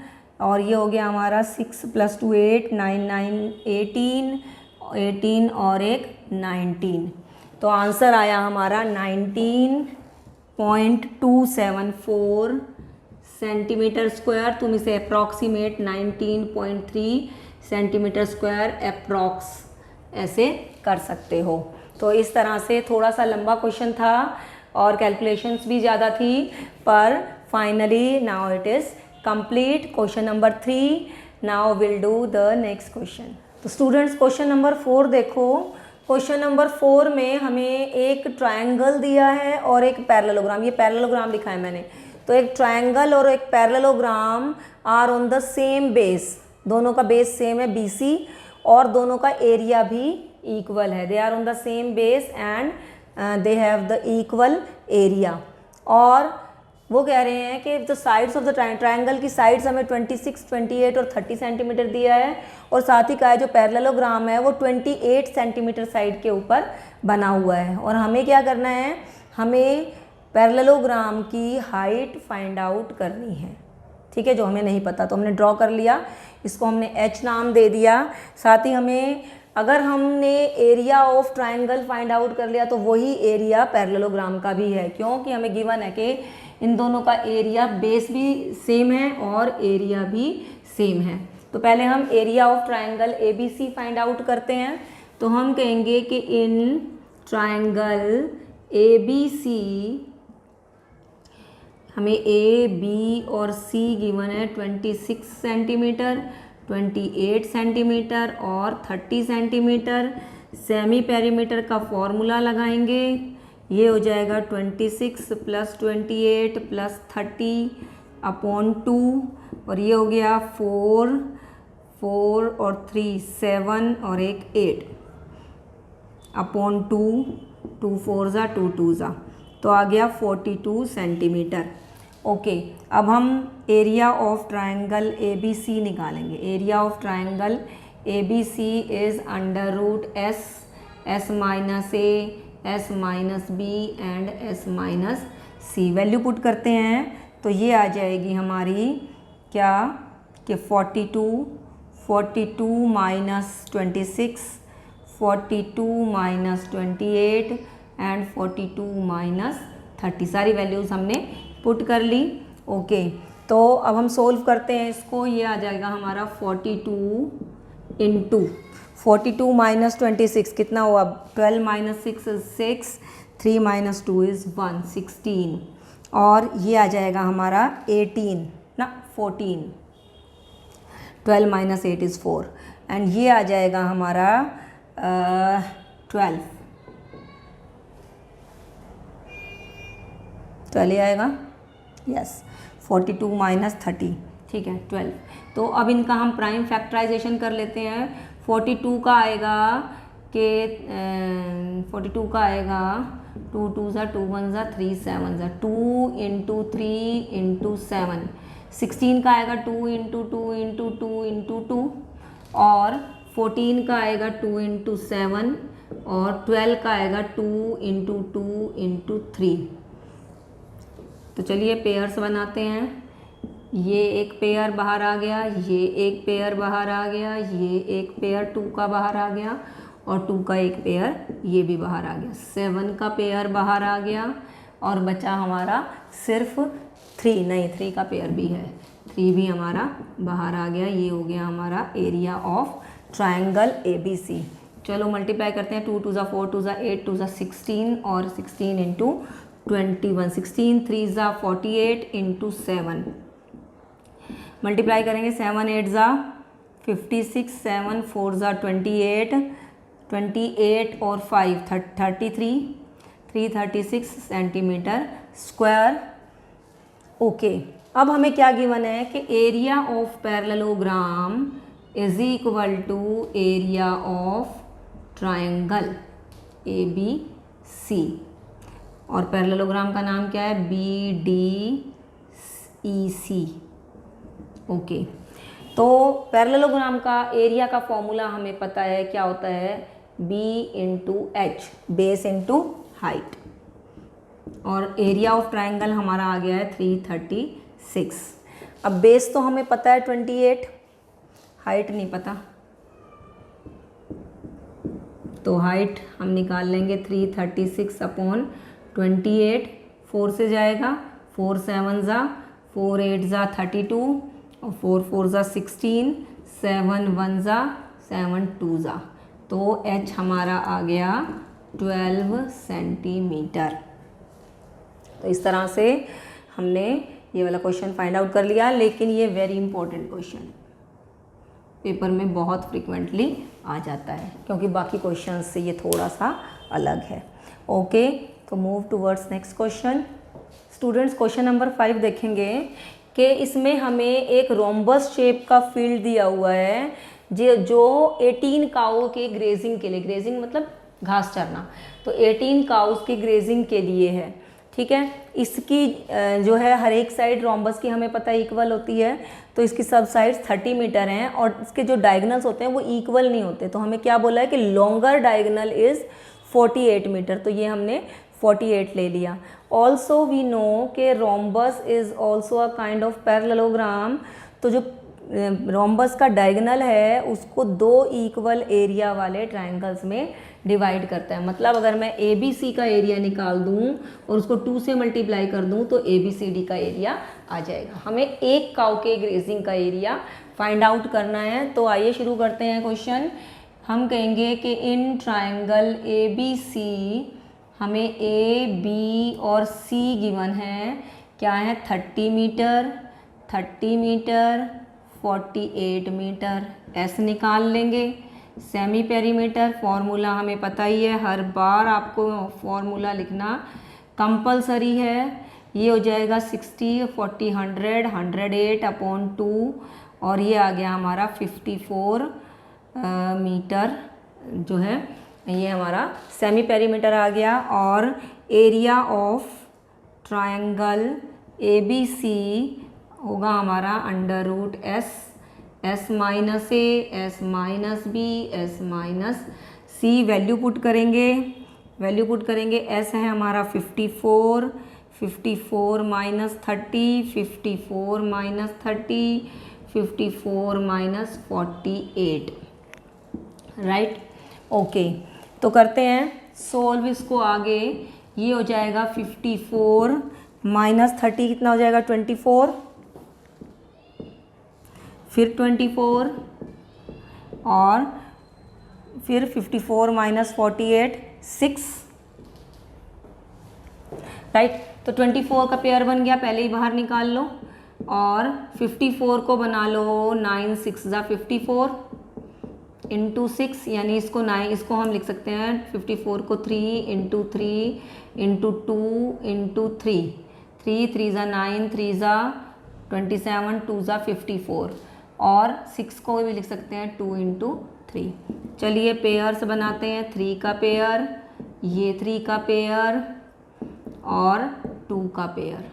और ये हो गया हमारा 6 + 2 8, 9 9 18, 18 और 1 19। तो आंसर आया हमारा 19.274 सेंटीमीटर स्क्वायर। तुम इसे अप्रॉक्सीमेट 19.3 सेंटीमीटर स्क्वायर अप्रॉक्स ऐसे कर सकते हो। तो इस तरह से थोड़ा सा लंबा क्वेश्चन था और कैलकुलेशंस भी ज़्यादा थी, पर finally now it is complete. Question number 3, now will do the next question. तो स्टूडेंट्स क्वेश्चन नंबर 4 देखो। क्वेश्चन नंबर 4 में हमें एक ट्रायंगल दिया है और एक पैरेललोग्राम, ये पैरेललोग्राम लिखा है मैंने। तो एक ट्रायंगल और एक parallelogram are on the same base, दोनों का बेस सेम है BC और दोनों का एरिया भी इक्वल है, they are on the same base and they have the equal area. और वो कह रहे हैं कि the sides of the triangle की साइड्स हमें 26, 28 और 30 सेंटीमीटर दिया है, और साथ ही कहा है जो पैरेललोग्राम है वो 28 सेंटीमीटर साइड के ऊपर बना हुआ है। और हमें क्या करना है, हमें पैरेललोग्राम की हाइट फाइंड आउट करनी है, ठीक है, जो हमें नहीं पता। तो हमने ड्रॉ कर लिया, इसको हमने h नाम दे दिया। साथ ही हमें, अगर हमने area of triangle find out कर लिया तो वही एरिया पैरेललोग्राम का भी है, क्योंकि हमें गिवन है कि इन दोनों का एरिया बेस भी सेम है और एरिया भी सेम है। तो पहले हम area of triangle ABC find out करते हैं। तो हम कहेंगे कि इन ट्रायंगल ABC हमें A, B और C गिवन है 26 सेंटीमीटर, 28 सेंटीमीटर और 30 सेंटीमीटर। सेमी पेरीमीटर का फॉर्मूला लगाएंगे, ये हो जाएगा 26 + 28 + 30/2, और ये हो गया 4 और 3 7 और एक 8/2, 2 4 ज़ा 2 2 ज़ा, तो आ गया 42 सेंटीमीटर। ओके, अब हम एरिया ऑफ ट्रायंगल ABC निकालेंगे। Area of triangle ABC is √S, S - A, S - B and S - C। Value put करते हैं तो ये आ जाएगी हमारी क्या कि 42 - 26, 42 - 28 एंड 42 - 30। सारी वैल्यूज़ हमने पुट कर ली। ओके, तो अब हम सोल्व करते हैं इसको। ये आ जाएगा हमारा 42 × 42 - 26 कितना हुआ, 12 - 6 is 6, 3 - 2 is 1, 16, और ये आ जाएगा हमारा 18 ना 14, 12 - 8 is 4, एंड ये आ जाएगा हमारा 12 ही आएगा, यस, 42 - 30, ठीक है 12। तो अब इनका हम प्राइम फैक्टराइजेशन कर लेते हैं। 42 का आएगा कि 42 का आएगा 2 2 ज़ा 2 1 ज़ा 3 7 ज़ा 2 × 3 × 7। 16 का आएगा 2 × 2 × 2 × 2, और 14 का आएगा 2 × 7, और 12 का आएगा 2 × 2 × 3। तो चलिए पेयर्स बनाते हैं। ये एक पेयर बाहर आ गया, ये एक पेयर बाहर आ गया, ये एक पेयर 2 का बाहर आ गया, और 2 का एक पेयर ये भी बाहर आ गया। 7 का पेयर बाहर आ गया, और बचा हमारा सिर्फ 3, नहीं 3 का पेयर भी है, 3 भी हमारा बाहर आ गया। ये हो गया हमारा एरिया ऑफ ट्रायंगल ABC। चलो मल्टीप्लाई करते हैं, 2 2 ज़ा 4, 2 ज़ा 8, 2 ज़ा 16, और 16 × 21, 16 3 ज़ा 48 × 7 मल्टीप्लाई करेंगे, 7 8 ज़ा 56, 7 4 ज़ा 28, 28 और 5 33, 336 सेंटीमीटर स्क्वायर। ओके, अब हमें क्या गिवन है कि area of parallelogram is equal to area of triangle ABC, और पैरेललोग्राम का नाम क्या है, BDEC। ओके, तो पैरेललोग्राम का एरिया का फॉर्मूला हमें पता है, क्या होता है, B × H, बेस × हाइट, और एरिया ऑफ ट्रायंगल हमारा आ गया है 336। अब बेस तो हमें पता है 28, हाइट नहीं पता, तो हाइट हम निकाल लेंगे 336/28, 4 से जाएगा, 4 7 ज़ा 4 8 ज़ा 32, और 4 4 ज़ा 16, 7 1 ज़ा 7 2 ज़ा, तो H हमारा आ गया 12 सेंटीमीटर। तो इस तरह से हमने ये वाला क्वेश्चन फाइंड आउट कर लिया, लेकिन ये वेरी इंपॉर्टेंट क्वेश्चन पेपर में बहुत फ्रिक्वेंटली आ जाता है, क्योंकि बाकी क्वेश्चन से ये थोड़ा सा अलग है। ओके, तो move towards next question. Students, question number 5 देखेंगे कि इसमें हमें एक रोम्बस शेप का फील्ड दिया हुआ है, जो 18 काऊ के ग्रेजिंग के लिए, ग्रेजिंग मतलब घास चरना, तो 18 काउस की ग्रेजिंग के लिए है, ठीक है। इसकी जो है हर एक साइड रोम्बस की हमें पता है इक्वल होती है, तो इसकी सब साइड्स 30 मीटर हैं और इसके जो डायगनल्स होते हैं वो इक्वल नहीं होते, तो हमें क्या बोला है कि लॉन्गर डायगनल इज़ 48 मीटर, तो ये हमने 48 ले लिया। ऑल्सो वी नो कि rhombus is also a kind of parallelogram, तो जो रोम्बस का डायगनल है उसको दो इक्वल एरिया वाले ट्रायंगल्स में डिवाइड करता है। मतलब अगर मैं ए बी सी का एरिया निकाल दूं और उसको 2 से मल्टीप्लाई कर दूं तो ए बी सी डी का एरिया आ जाएगा। हमें एक काउ के ग्रेजिंग का एरिया फाइंड आउट करना है, तो आइए शुरू करते हैं क्वेश्चन। हम कहेंगे कि इन ट्रायंगल ए बी सी हमें ए बी और सी गिवन है, क्या है 30 मीटर 30 मीटर 48 मीटर, एस निकाल लेंगे। सेमी पेरीमीटर फॉर्मूला हमें पता ही है, हर बार आपको फॉर्मूला लिखना कंपलसरी है। ये हो जाएगा 60 40 100 108/2 और ये आ गया हमारा 54 मीटर जो है, ये हमारा सेमी पेरीमीटर आ गया। और area of triangle A B C होगा हमारा √S, S minus A, S minus B, S minus C, value put करेंगे, S है हमारा 54, 54 minus 30, 54 minus 30, 54 minus 48, right. Okay, तो करते हैं सोल्व इसको आगे। ये हो जाएगा 54 माइनस 30 कितना हो जाएगा 24, फिर 24 और फिर 54 माइनस 48 6, राइट। तो 24 का पेयर बन गया, पहले ही बाहर निकाल लो, और 54 को बना लो 9 6 ज़ा 54 इंटू 6, यानी इसको 9, इसको हम लिख सकते हैं 54 को 3 इंटू 3 इंटू 2 इंटू 3, 3 3 ज़ा 9, 3 ज़ा 27, 2 ज़ा 54, और 6 को भी लिख सकते हैं 2 इंटू 3। चलिए पेयर्स बनाते हैं, 3 का पेयर, ये 3 का पेयर और 2 का पेयर,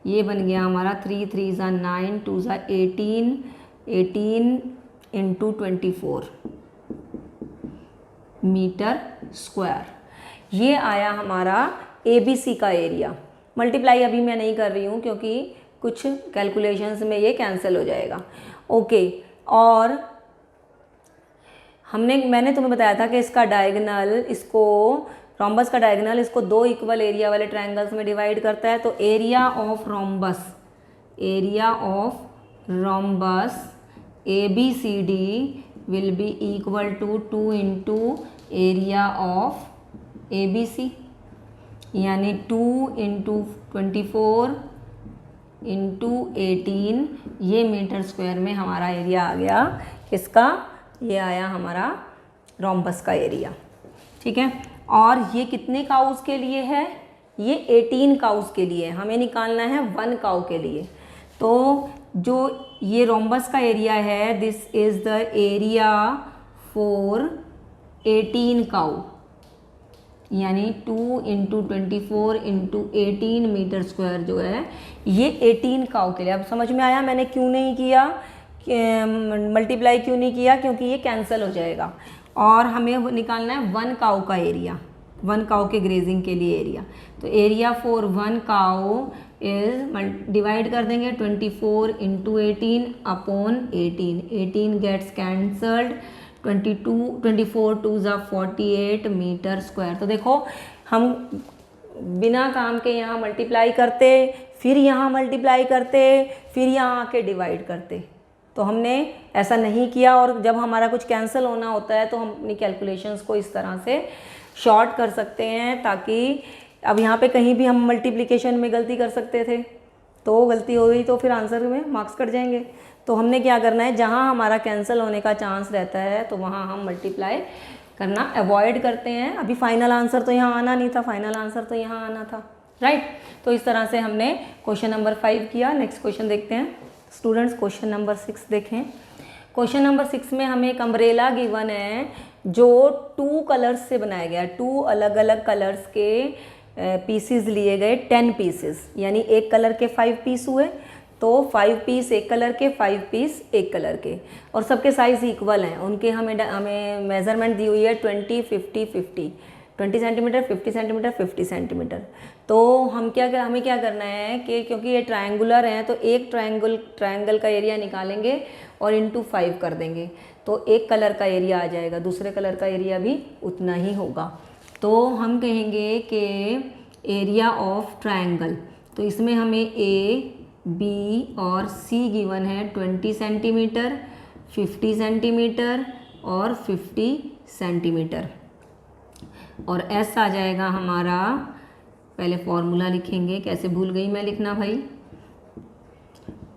ये बन गया हमारा 3 3 ज़ा 9, 2 ज़ा 18, 18 इंटू 24 मीटर स्क्वायर। ये आया हमारा ABC का एरिया। मल्टीप्लाई अभी मैं नहीं कर रही हूँ क्योंकि कुछ कैलकुलेशंस में ये कैंसिल हो जाएगा। ओके, और मैंने तुम्हें बताया था कि इसका डायगोनल, इसको रोम्बस का डायगोनल इसको दो इक्वल एरिया वाले ट्रायंगल्स में डिवाइड करता है, तो area of rhombus ABCD will be equal to 2 into area of ABC, यानी 2 इंटू 24 इंटू 18, ये मीटर स्क्वायर में हमारा एरिया आ गया। किसका? ये आया हमारा रोम्बस का एरिया, ठीक है। और ये कितने काउस के लिए है? ये 18 काउस के लिए। हमें निकालना है 1 काउ के लिए। तो जो ये रोम्बस का एरिया है, this is the area for 18 cow, यानी 2 इंटू 24 इंटू 18 मीटर स्क्वायर जो है ये 18 काउ के लिए। अब समझ में आया मैंने क्यों नहीं किया, मल्टीप्लाई क्यों नहीं किया? क्योंकि ये कैंसिल हो जाएगा। और हमें निकालना है 1 काउ का एरिया, 1 काउ के ग्रेजिंग के लिए एरिया। तो area for 1 cow is, divide कर देंगे 24 इंटू 18 अपॉन 18, 18 गेट्स कैंसल्ड, 24 2 ज़ा 48 मीटर स्क्वायर। तो देखो हम बिना काम के यहाँ मल्टीप्लाई करते, फिर यहाँ मल्टीप्लाई करते, फिर यहाँ आके डिवाइड करते, तो हमने ऐसा नहीं किया। और जब हमारा कुछ कैंसिल होना होता है तो हम अपनी कैलकुलेशंस को इस तरह से शॉर्ट कर सकते हैं, ताकि अब यहाँ पे कहीं भी हम मल्टीप्लिकेशन में गलती कर सकते थे, तो गलती हो गई तो फिर आंसर में मार्क्स कट जाएंगे। तो हमने क्या करना है, जहाँ हमारा कैंसिल होने का चांस रहता है तो वहाँ हम मल्टीप्लाई करना अवॉइड करते हैं। अभी फाइनल आंसर तो यहाँ आना नहीं था, फाइनल आंसर तो यहाँ आना था, राइट। तो इस तरह से हमने क्वेश्चन नंबर 5 किया। नेक्स्ट क्वेश्चन देखते हैं स्टूडेंट्स, क्वेश्चन नंबर 6 देखें। क्वेश्चन नंबर 6 में हमें एक अम्ब्रेला गिवन है जो 2 कलर्स से बनाया गया, 2 अलग अलग कलर्स के पीसीज लिए गए, 10 पीसेस, यानी एक कलर के 5 पीस हुए, तो 5 पीस एक कलर के, 5 पीस एक कलर के, और सबके साइज़ इक्वल हैं। उनके हमें मेज़रमेंट दी हुई है 20, 50, 50, 20 सेंटीमीटर, 50 सेंटीमीटर, 50 सेंटीमीटर। तो हमें क्या करना है कि क्योंकि ये ट्रायंगुलर हैं तो एक ट्रायंगल का एरिया निकालेंगे और इंटू 5 कर देंगे, तो एक कलर का एरिया आ जाएगा, दूसरे कलर का एरिया भी उतना ही होगा। तो हम कहेंगे कि एरिया ऑफ ट्रायंगल, तो इसमें हमें ए, बी और सी गिवन है 20 सेंटीमीटर, 50 सेंटीमीटर और 50 सेंटीमीटर, और एस आ जाएगा हमारा, पहले फॉर्मूला लिखेंगे, कैसे भूल गई मैं लिखना भाई,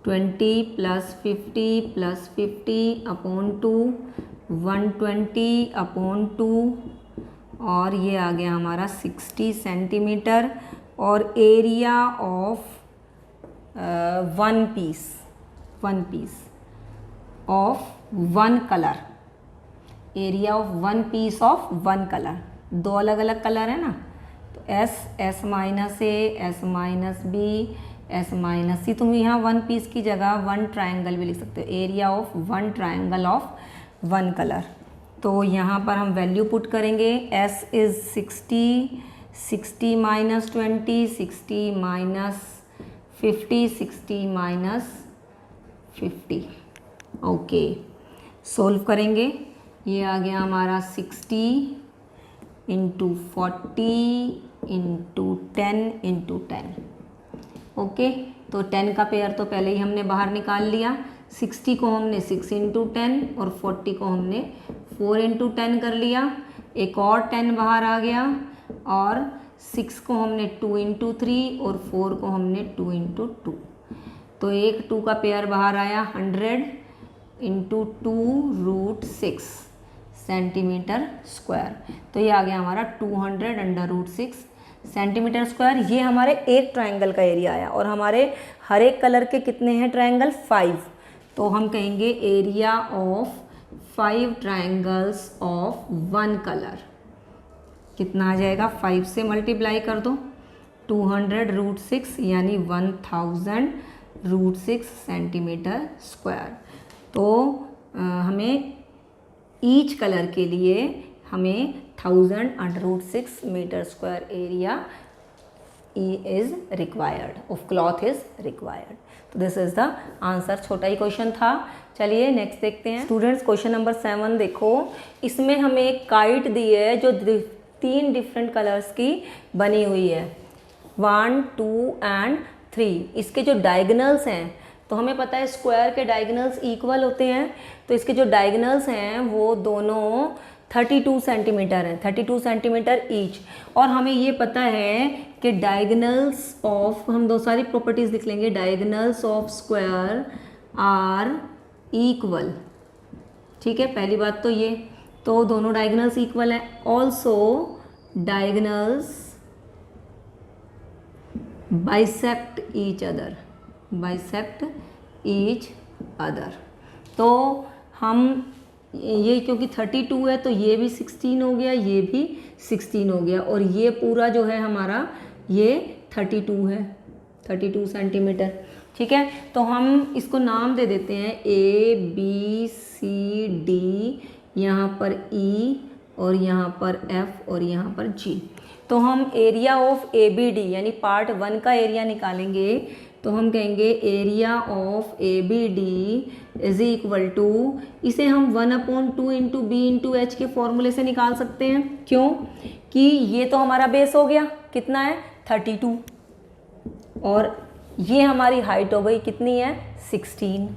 20 + 50 + 50 अपॉन 2, 120 अपॉन 2, और ये आ गया हमारा 60 सेंटीमीटर, और area of one piece of one colour, area of one piece of one colour, 2 अलग अलग कलर है ना, तो S minus A, S minus B, S minus C, तुम यहाँ वन पीस की जगह वन ट्रायंगल भी लिख सकते हो, area of one triangle of one colour. तो यहाँ पर हम वैल्यू पुट करेंगे, S is 60, 60 minus 20, 60 minus 50, 60 minus 50, okay. Solve करेंगे, ये आ गया हमारा 60 इंटू 40 इंटू 10 इंटू 10, ओके। तो 10 का पेयर तो पहले ही हमने बाहर निकाल लिया, 60 को हमने 6 इंटू 10 और 40 को हमने 4 इंटू 10 कर लिया, एक और 10 बाहर आ गया, और 6 को हमने 2 इंटू 3 और 4 को हमने 2 इंटू 2, तो एक 2 का पेयर बाहर आया, 100 इंटू 2√6 सेंटीमीटर स्क्वायर, तो ये आ गया हमारा 200√6 सेंटीमीटर स्क्वायर। ये हमारे एक ट्रायंगल का एरिया आया, और हमारे हर एक कलर के कितने हैं ट्रायंगल, 5, तो हम कहेंगे area of 5 triangles of one colour, कितना आ जाएगा, 5 से मल्टीप्लाई कर दो, 200√6 यानी 1000√6 सेंटीमीटर स्क्वायर। तो हमें ईच कलर के लिए हमें 1000√6 metre square area is required, of cloth is required. तो दिस इज द आंसर, छोटा ही क्वेश्चन था। चलिए नेक्स्ट देखते हैं स्टूडेंट्स, क्वेश्चन नंबर 7 देखो, इसमें हमें एक काइट दी है जो 3 डिफरेंट कलर्स की बनी हुई है, 1, 2 एंड 3। इसके जो डायगनल्स हैं, तो हमें पता है स्क्वायर के डायगनल्स इक्वल होते हैं, तो इसके जो डायगनल्स हैं वो दोनों 32 सेंटीमीटर हैं, 32 सेंटीमीटर ईच। और हमें ये पता है कि डायगनल्स ऑफ, हम दो सारी प्रॉपर्टीज़ लिख लेंगे, diagonals of square are equal, ठीक है, पहली बात तो ये, तो दोनों डायगनल्स इक्वल हैं। Also diagonals bisect each other, bisect each other. तो हम ये क्योंकि 32 है तो ये भी 16 हो गया, ये भी 16 हो गया, और ये पूरा जो है हमारा ये 32 है, 32 सेंटीमीटर, ठीक है। तो हम इसको नाम दे देते हैं A B C D, यहाँ पर E और यहाँ पर F और यहाँ पर G। तो हम एरिया ऑफ ABD यानी पार्ट 1 का एरिया निकालेंगे, तो हम कहेंगे area of ABD is equal to, इसे हम 1/2 इंटू बी इंटू एच के फॉर्मूले से निकाल सकते हैं। क्यों कि ये तो हमारा बेस हो गया, कितना है 32, और ये हमारी हाइट हो गई कितनी है 16,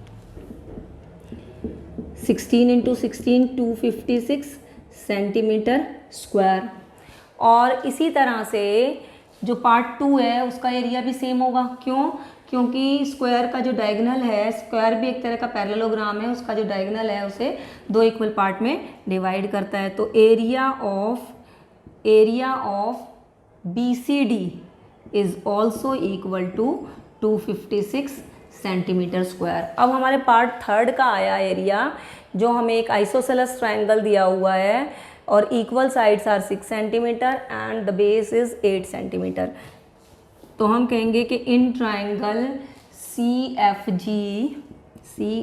16 इंटू 16 256 सेंटीमीटर स्क्वायर। और इसी तरह से जो पार्ट 2 है उसका एरिया भी सेम होगा। क्यों? क्योंकि स्क्वायर का जो डायगोनल है, स्क्वायर भी एक तरह का पैरेललोग्राम है, उसका जो डायगोनल है उसे 2 इक्वल पार्ट में डिवाइड करता है। तो area of BCD is also equal to 256 centimetre square. अब हमारे पार्ट थर्ड का आया एरिया, जो हमें एक आइसोसेलेस ट्रायंगल दिया हुआ है और equal sides are 6 centimetre and the base is 8 centimetre. तो हम कहेंगे कि in triangle C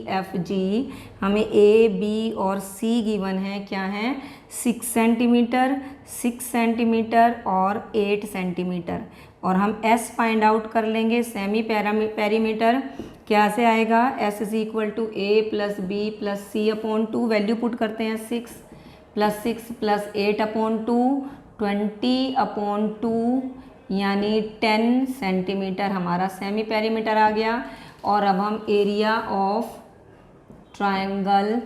F G हमें ए बी और सी गिवन है, क्या है 6 सेंटीमीटर 6 सेंटीमीटर और 8 सेंटीमीटर। और हम एस फाइंड आउट कर लेंगे, सेमी पेरीमीटर क्या से आएगा, S is equal to A plus B plus C upon 2, value put करते हैं 6 प्लस 8 अपॉन 2 20 अपॉन 2 यानी 10 सेंटीमीटर हमारा सेमी पेरीमीटर आ गया। और अब हम एरिया ऑफ ट्रायंगल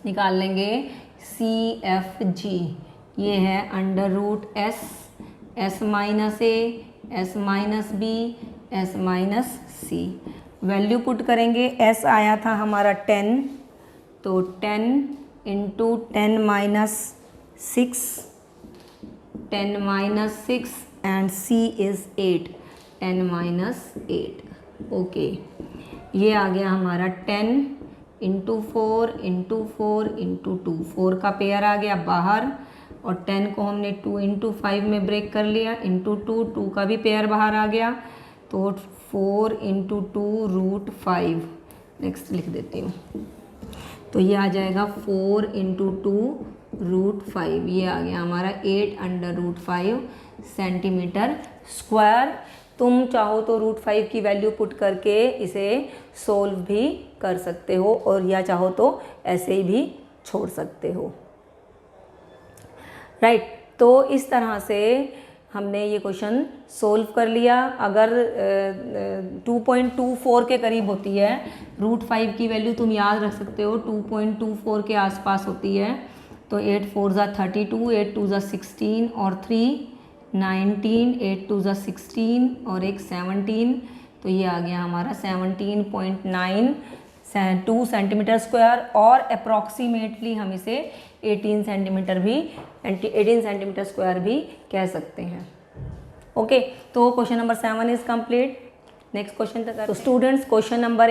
निकाल लेंगे सी एफ जी, ये है under root S minus A S minus B S minus C. Value put करेंगे, एस आया था हमारा 10, तो 10 into 10 minus 6 and C is 8 10 minus 8। Okay, ये आ गया हमारा 10 इंटू 4 इंटू 4 इंटू 2, 4 का पेयर आ गया बाहर और 10 को हमने 2 इंटू 5 में ब्रेक कर लिया, इंटू 2 का भी पेयर बाहर आ गया, तो 4 इंटू 2 रूट 5। नेक्स्ट लिख देती हूँ, तो ये आ जाएगा 4 इंटू 2 रूट 5, ये आ गया हमारा 8 अंडर रूट 5 सेंटीमीटर स्क्वायर। तुम चाहो तो रूट 5 की वैल्यू पुट करके इसे सोल्व भी कर सकते हो और या चाहो तो ऐसे ही भी छोड़ सकते हो, राइट। तो इस तरह से हमने ये क्वेश्चन सोल्व कर लिया। अगर 2.24 के करीब होती है रूट 5 की वैल्यू, तुम याद रख सकते हो 2.24 के आसपास होती है, तो 8 4 ज़ा 32, 8 2 ज़ा 16 और 3 19, 8 2 ज़ा 16 और एक 17, तो ये आ गया हमारा 17.92 सेंटीमीटर स्क्वायर। और अप्रॉक्सीमेटली हम इसे 18 सेंटीमीटर स्क्वायर भी कह सकते हैं। ओके, तो question number 7 is complete. Next question तक, तो स्टूडेंट्स क्वेश्चन नंबर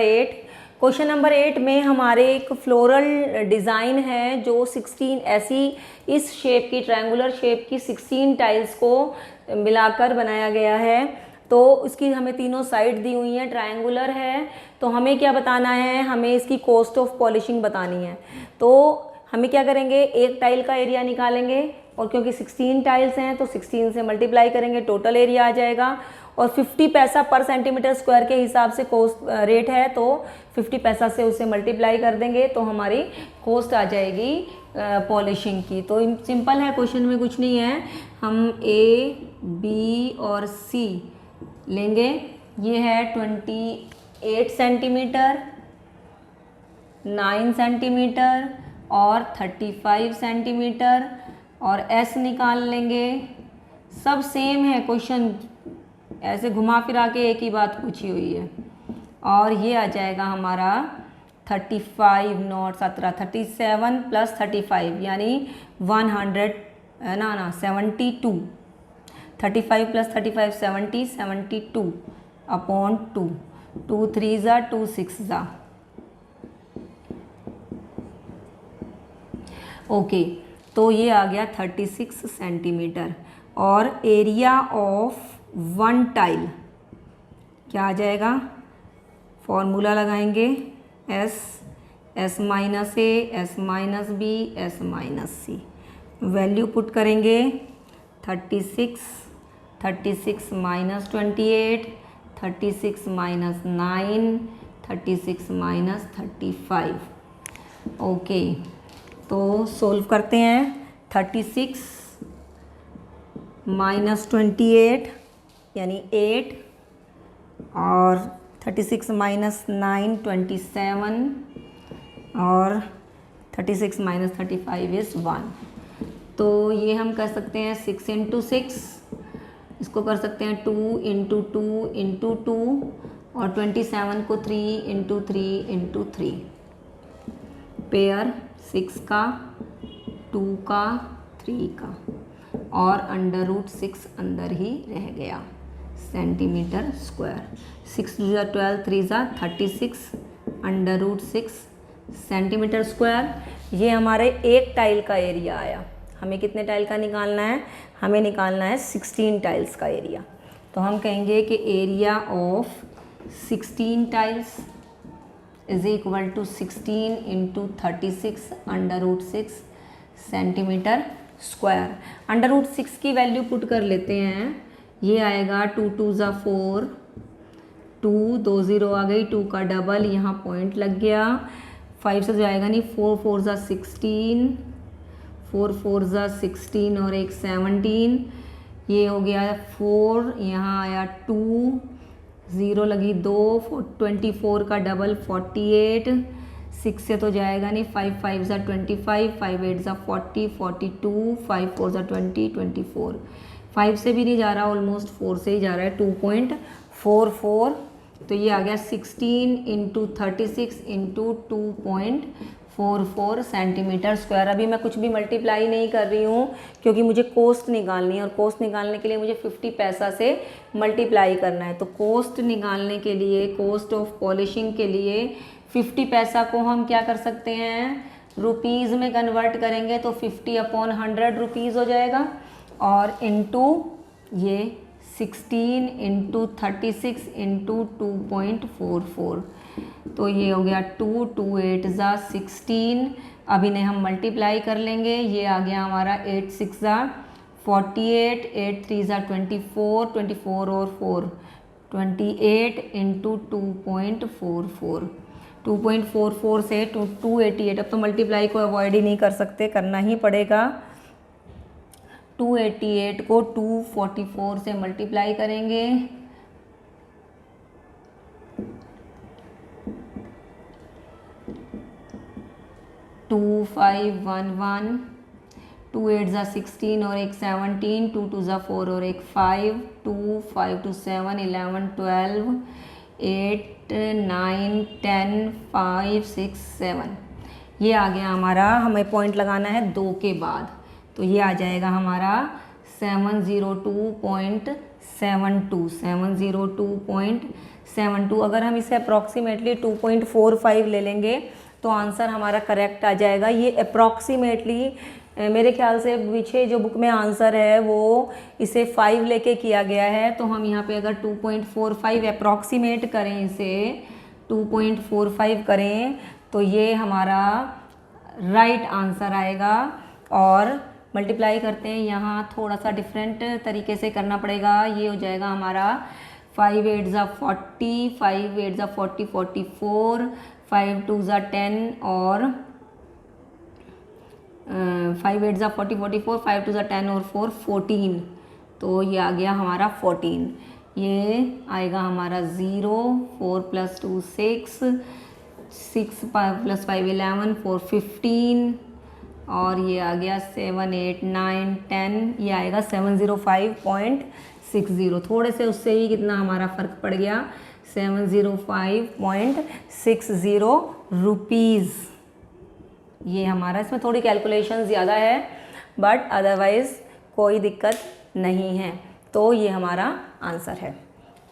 8 में हमारे एक फ्लोरल डिज़ाइन है जो 16 ऐसी इस शेप की, ट्रायंगुलर शेप की 16 टाइल्स को मिलाकर बनाया गया है। तो उसकी हमें तीनों साइड दी हुई हैं, ट्रायंगुलर है। तो हमें क्या बताना है, हमें इसकी कॉस्ट ऑफ पॉलिशिंग बतानी है। तो हमें क्या करेंगे, एक टाइल का एरिया निकालेंगे और क्योंकि 16 टाइल्स हैं तो 16 से मल्टीप्लाई करेंगे, टोटल एरिया आ जाएगा। और 50 पैसा पर सेंटीमीटर स्क्वायर के हिसाब से कॉस्ट रेट है, तो 50 पैसा से उसे मल्टीप्लाई कर देंगे तो हमारी कॉस्ट आ जाएगी पॉलिशिंग की। तो सिंपल है, क्वेश्चन में कुछ नहीं है। हम ए बी और सी लेंगे, ये है 28 सेंटीमीटर, 9 सेंटीमीटर और 35 सेंटीमीटर, और एस निकाल लेंगे। सब सेम है, क्वेश्चन ऐसे घुमा फिरा के एक ही बात पूछी हुई है। और ये आ जाएगा हमारा 35 नॉट 17 37 प्लस 35 यानी 100 ना 72, 35 प्लस 35 70 72 अपॉन 2, 2 3 ज़ा 2 6 ज़ा। ओके, तो ये आ गया 36 सेंटीमीटर। और एरिया ऑफ वन टाइल क्या आ जाएगा, फॉर्मूला लगाएंगे S minus A S minus B S minus C. Value put करेंगे 36 माइनस 28, 36 माइनस 9, 36 माइनस 35। ओके, तो सोल्व करते हैं। 36 माइनस 28 यानी 8 और 36 माइनस 9 27 और 36 माइनस 35 इज़ 1। तो ये हम कर सकते हैं 6 इंटू 6, इसको कर सकते हैं 2 इंटू 2 इंटू 2 और 27 को 3 इंटू 3 इंटू 3। पेयर 6 का, 2 का, 3 का और अंडर रूट 6 अंदर ही रह गया। Centimetre square. 6 2 12, 3 36 √6 centimetre square. ये हमारे एक टाइल का एरिया आया। हमें कितने टाइल का निकालना है? हमें निकालना है 16 टाइल्स का एरिया। तो हम कहेंगे कि area of 16 tiles is equal to 16 × 36 √6 centimetre square. √6 की वैल्यू पुट कर लेते हैं। ये आएगा 2 2 4, 2 2 0 आ गई, 2 का डबल, यहाँ पॉइंट लग गया। 5 से जाएगा नहीं, 4 4 16, 4 4 16 और एक 17, ये हो गया 4, यहाँ आया 2, 0 लगी 2, 24 का डबल 48, 6 से तो जाएगा नहीं, 5 5 25, 5 8 40, 42, 5 4 20, 24, 5 से भी नहीं जा रहा, ऑलमोस्ट 4 से ही जा रहा है, 2.44। तो ये आ गया 16 × 36 × 2.44 सेंटीमीटर स्क्वायर। अभी मैं कुछ भी मल्टीप्लाई नहीं कर रही हूँ क्योंकि मुझे कोस्ट निकालनी है, और कोस्ट निकालने के लिए मुझे 50 पैसा से मल्टीप्लाई करना है। तो कोस्ट निकालने के लिए, कोस्ट ऑफ पॉलिशिंग के लिए 50 पैसा को हम क्या कर सकते हैं, रुपीज़ में कन्वर्ट करेंगे तो 50/100 रुपीज़ हो जाएगा, और इनटू ये 16 × 36 × 2.44, तो ये हो गया 2 2 8 16। अब इन्हें हम मल्टीप्लाई कर लेंगे। ये आ गया हमारा 8 6 48, 8 3 24, 24 और 4 28 × 2.44, 2.44 से 288। अब तो मल्टीप्लाई को अवॉइड ही नहीं कर सकते, करना ही पड़ेगा। 288 को 244 से मल्टीप्लाई करेंगे, 2511, 2 8 16 और एक 17, 2 2 4 और एक 5, 2 5 2 7 11 12 8 9 10 5 6 7। ये आ गया हमारा, हमें पॉइंट लगाना है 2 के बाद, तो ये आ जाएगा हमारा 702.72, 702.72। अगर हम इसे अप्रॉक्सीमेटली 2.45 ले लेंगे तो आंसर हमारा करेक्ट आ जाएगा। ये अप्रॉक्सीमेटली मेरे ख्याल से पीछे जो बुक में आंसर है वो इसे 5 लेके किया गया है, तो हम यहाँ पे अगर 2.45 अप्रॉक्सीमेट करें, इसे 2.45 करें तो ये हमारा राइट आंसर आएगा। और मल्टीप्लाई करते हैं, यहाँ थोड़ा सा डिफरेंट तरीके से करना पड़ेगा। ये हो जाएगा हमारा 5 8 40, 5 8 40 44, 5 2 10 और 5 8 40 44, 5 2 10 और 4 14, तो ये आ गया हमारा 14। ये आएगा हमारा 0, 4 + 2 6, 6 + 5 11, 4 15, और ये आ गया 7 8 9 10, ये आएगा 705.60। थोड़े से उससे ही कितना हमारा फ़र्क पड़ गया, 705.60 रुपीज़। ये हमारा, इसमें थोड़ी कैलकुलेशन ज़्यादा है बट अदरवाइज़ कोई दिक्कत नहीं है। तो ये हमारा आंसर है।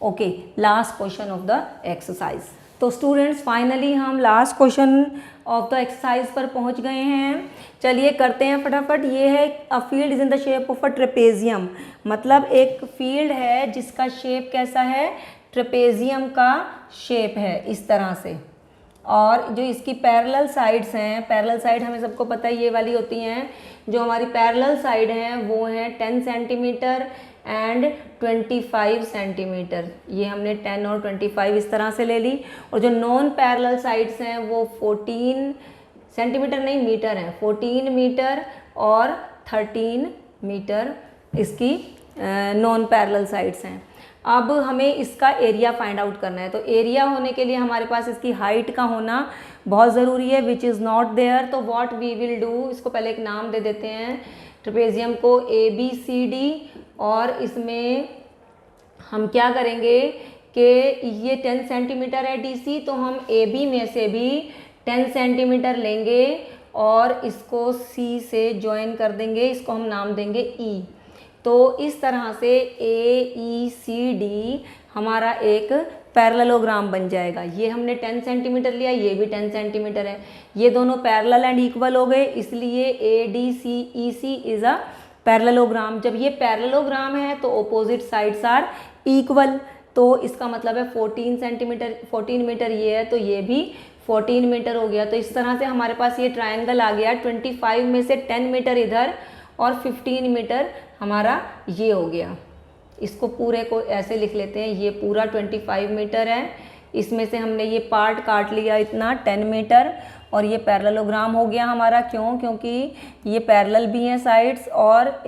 Okay, last question of the exercise. तो स्टूडेंट्स फाइनली हम last question of the exercise पर पहुंच गए हैं। चलिए करते हैं फटाफट। ये है a field is in the shape of a trapezium, मतलब एक फील्ड है जिसका शेप कैसा है, ट्रेपेजियम का शेप है इस तरह से। और जो इसकी पैरेलल साइड्स हैं, पैरेलल साइड हमें सबको पता है ये वाली होती हैं, जो हमारी पैरेलल साइड हैं वो हैं 10 सेंटीमीटर एंड 25 सेंटीमीटर। ये हमने 10 और 25 इस तरह से ले ली। और जो नॉन पैरेलल साइड्स हैं वो 14 सेंटीमीटर नहीं मीटर हैं, 14 मीटर और 13 मीटर इसकी नॉन पैरेलल साइड्स हैं। अब हमें इसका एरिया फाइंड आउट करना है। तो एरिया होने के लिए हमारे पास इसकी हाइट का होना बहुत ज़रूरी है, विच इज़ नॉट देयर। तो व्हाट वी विल डू, इसको पहले एक नाम दे देते हैं ट्रेपेजियम को ABCD। और इसमें हम क्या करेंगे कि ये 10 सेंटीमीटर है DC, तो हम AB में से भी 10 सेंटीमीटर लेंगे और इसको C से ज्वाइन कर देंगे। इसको हम नाम देंगे E। तो इस तरह से AECD हमारा एक पैरेललोग्राम बन जाएगा। ये हमने 10 सेंटीमीटर लिया, ये भी 10 सेंटीमीटर है, ये दोनों पैरेलल एंड इक्वल हो गए, इसलिए ADCEC इज अ पैरेललोग्राम। जब ये पैरेललोग्राम है तो ऑपोजिट साइड्स आर इक्वल, तो इसका मतलब है 14 सेंटीमीटर, 14 मीटर ये है तो ये भी 14 मीटर हो गया। तो इस तरह से हमारे पास ये ट्रायंगल आ गया। 25 में से 10 मीटर इधर और 15 मीटर हमारा ये हो गया। इसको पूरे को ऐसे लिख लेते हैं, ये पूरा 25 मीटर है, इसमें से हमने ये पार्ट काट लिया इतना 10 मीटर, और ये पैरेललोग्राम हो गया हमारा। क्यों? क्योंकि ये पैरेलल भी हैं साइड्स, और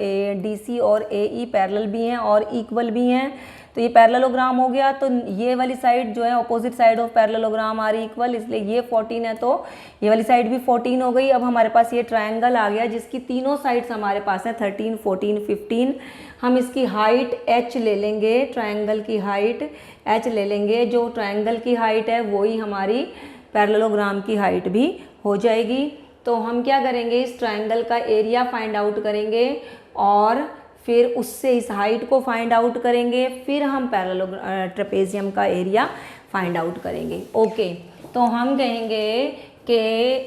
DC और AE पैरेलल भी हैं और इक्वल भी हैं, तो ये पैरेललोग्राम हो गया। तो ये वाली साइड जो है opposite side of parallelogram are equal, इसलिए ये 14 है तो ये वाली साइड भी 14 हो गई। अब हमारे पास ये ट्रायंगल आ गया जिसकी तीनों साइड्स हमारे पास हैं 13, 14, 15। हम इसकी हाइट h ले लेंगे, ट्रायंगल की हाइट h ले लेंगे। जो ट्रायंगल की हाइट है वही हमारी पैरेललोग्राम की हाइट भी हो जाएगी। तो हम क्या करेंगे, इस ट्रायंगल का एरिया फाइंड आउट करेंगे और फिर उससे इस हाइट को फाइंड आउट करेंगे, फिर हम ट्रेपेजियम का एरिया फाइंड आउट करेंगे। ओके, तो हम कहेंगे कि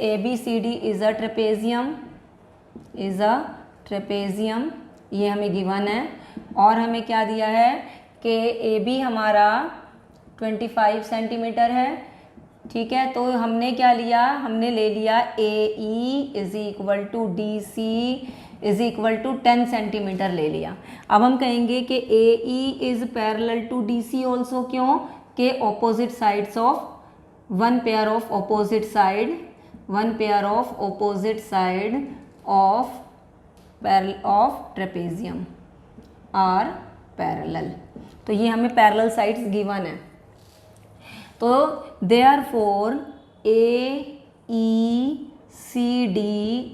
ABCD इज़ अ ट्रेपेजियम, ये हमें गिवन है। और हमें क्या दिया है कि AB हमारा 25 सेंटीमीटर है, ठीक है। तो हमने क्या लिया, हमने ले लिया AE is equal to DC is equal to 10 centimetre ले लिया। अब हम कहेंगे कि AE is parallel to DC also. क्यों? के opposite sides of one pair of opposite side of trapezium are parallel. तो ये हमें पैरेलल साइड्स गिवन है। तो देयरफॉर AECD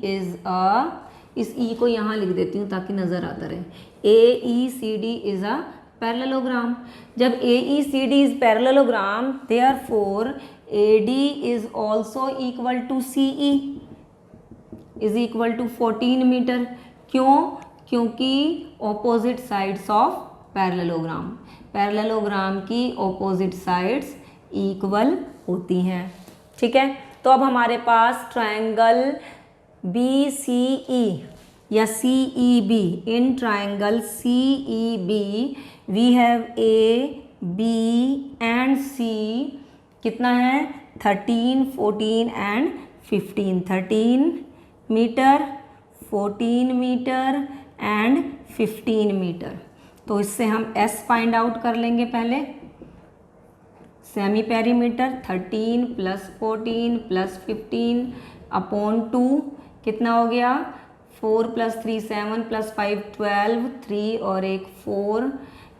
इज अ, इस E को यहाँ लिख देती हूँ ताकि नज़र आता रहे, AECD इज अ पैरेललोग्राम। जब AECD is parallelogram, therefore AD is also equal to CE is equal to 14 metre. क्यों? क्योंकि ऑपोजिट साइड्स ऑफ पैरेललोग्राम की ऑपोजिट साइड्स इक्वल होती हैं, ठीक है। तो अब हमारे पास ट्रायंगल BCE या CEB, in triangle CEB we have A, B and C कितना है 13, 14 and 15, 13 metre, 14 metre and 15 metre. तो इससे हम S फाइंड आउट कर लेंगे पहले। Semi perimeter 13 plus 14 plus 15 upon 2 कितना हो गया, 4 प्लस 3 7 प्लस 5 12, 3 और एक 4,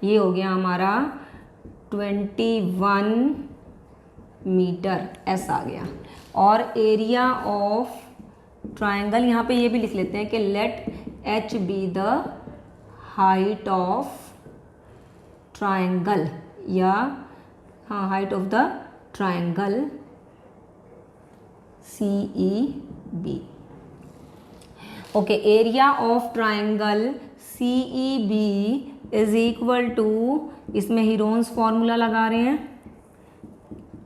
ये हो गया हमारा 21 मीटर S आ गया। और एरिया ऑफ ट्रायंगल, यहाँ पे ये भी लिख लेते हैं कि let H be the height of triangle, या हाँ height of the triangle CEB। Okay, area of triangle CEB is equal to, इसमें हीरोन्स फॉर्मूला लगा रहे हैं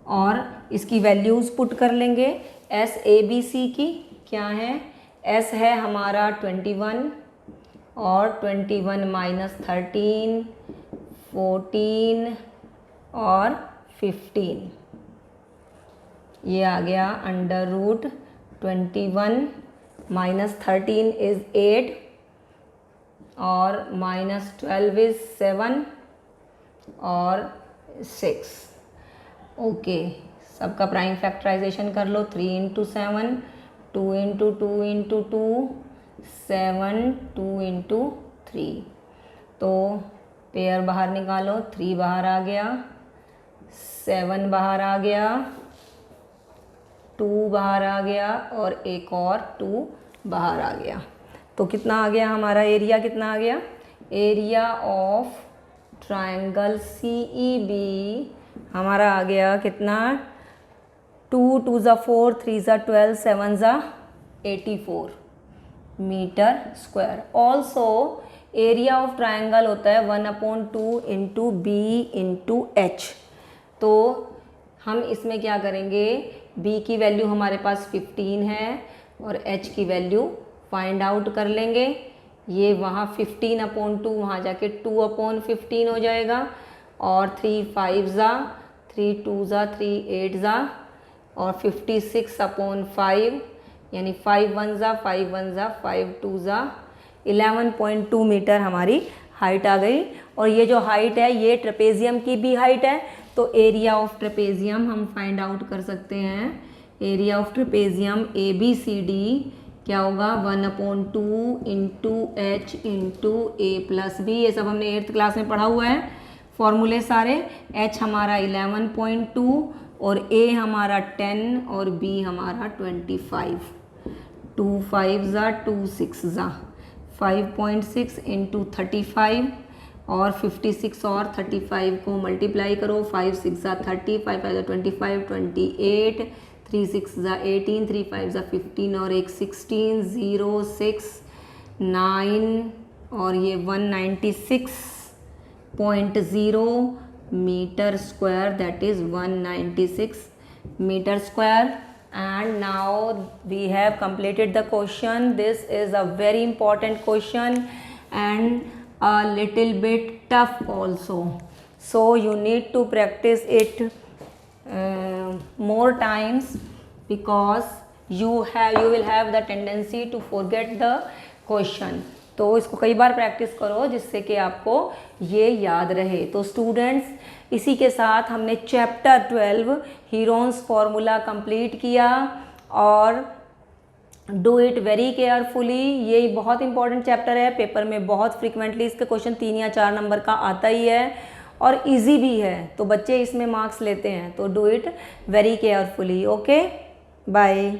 और इसकी वैल्यूज़ पुट कर लेंगे। SABC की क्या है, S है हमारा 21 और 21 माइनस 13, 14 और 15, ये आ गया अंडर रूट 21 माइनस 13 इज़ 8 और माइनस 12 इज़ 7 और 6। ओके, सबका प्राइम फैक्टराइजेशन कर लो। 3 इंटू 7, 2 इंटू 2 इंटू 2, 7, 2 इंटू 3। तो पेयर बाहर निकालो, 3 बाहर आ गया, 7 बाहर आ गया, 2 बाहर आ गया और एक और 2 बाहर आ गया। तो कितना आ गया हमारा एरिया, कितना आ गया, एरिया ऑफ ट्रायंगल CEB हमारा आ गया कितना, 2 2 ज़ा 4, 3 ज़ा 12, 7 ज़ा 84 metre square. Also area of triangle होता है 1/2 इंटू बी इंटू एच। तो हम इसमें क्या करेंगे, b की वैल्यू हमारे पास 15 है और h की वैल्यू फाइंड आउट कर लेंगे। ये वहाँ 15/2 वहाँ जाके 2/15 हो जाएगा और 3 5 ज़ा 3 2 ज़ा 3 8 ज़ा और 56/5 यानी 5 1 ज़ा 5 1 ज़ा 5 2 ज़ा 11.2 मीटर हमारी हाइट आ गई। और ये जो हाइट है ये ट्रेपेजियम की भी हाइट है, तो एरिया ऑफ ट्रेपेजियम हम फाइंड आउट कर सकते हैं। एरिया ऑफ ट्रेपेजियम ABCD क्या होगा 1/2 इंटू एच इंटू A+B। ये सब हमने 8th क्लास में पढ़ा हुआ है फॉर्मूले सारे। H हमारा 11.2 और A हमारा 10 और B हमारा 25। 2 5 ज़ा 2 6 ज़ा 5.6 इंटू 35 और 56 और 35 को मल्टीप्लाई करो। 5 6 ज़ा 30 5 5 ज़ा 25 28 3 6 ज़ा 18 3 5 ज़ा 15 और एक 16 0 6 9 और ये 196.0 metre square, that is 196 metre square. And now we have completed the question. This is a very important question and a little bit tough also, so you need to practice it more times because you will have the tendency to forget the question. तो इसको कई बार practice करो जिससे कि आपको ये याद रहे। तो स्टूडेंट्स, इसी के साथ हमने चैप्टर 12 हीरोन्स फॉर्मूला कंप्लीट किया और डू इट वेरी केयरफुली। ये बहुत इंपॉर्टेंट चैप्टर है, पेपर में बहुत फ्रिक्वेंटली इसके क्वेश्चन 3 या 4 नंबर का आता ही है और इजी भी है, तो बच्चे इसमें मार्क्स लेते हैं। तो do it very carefully. Okay, bye.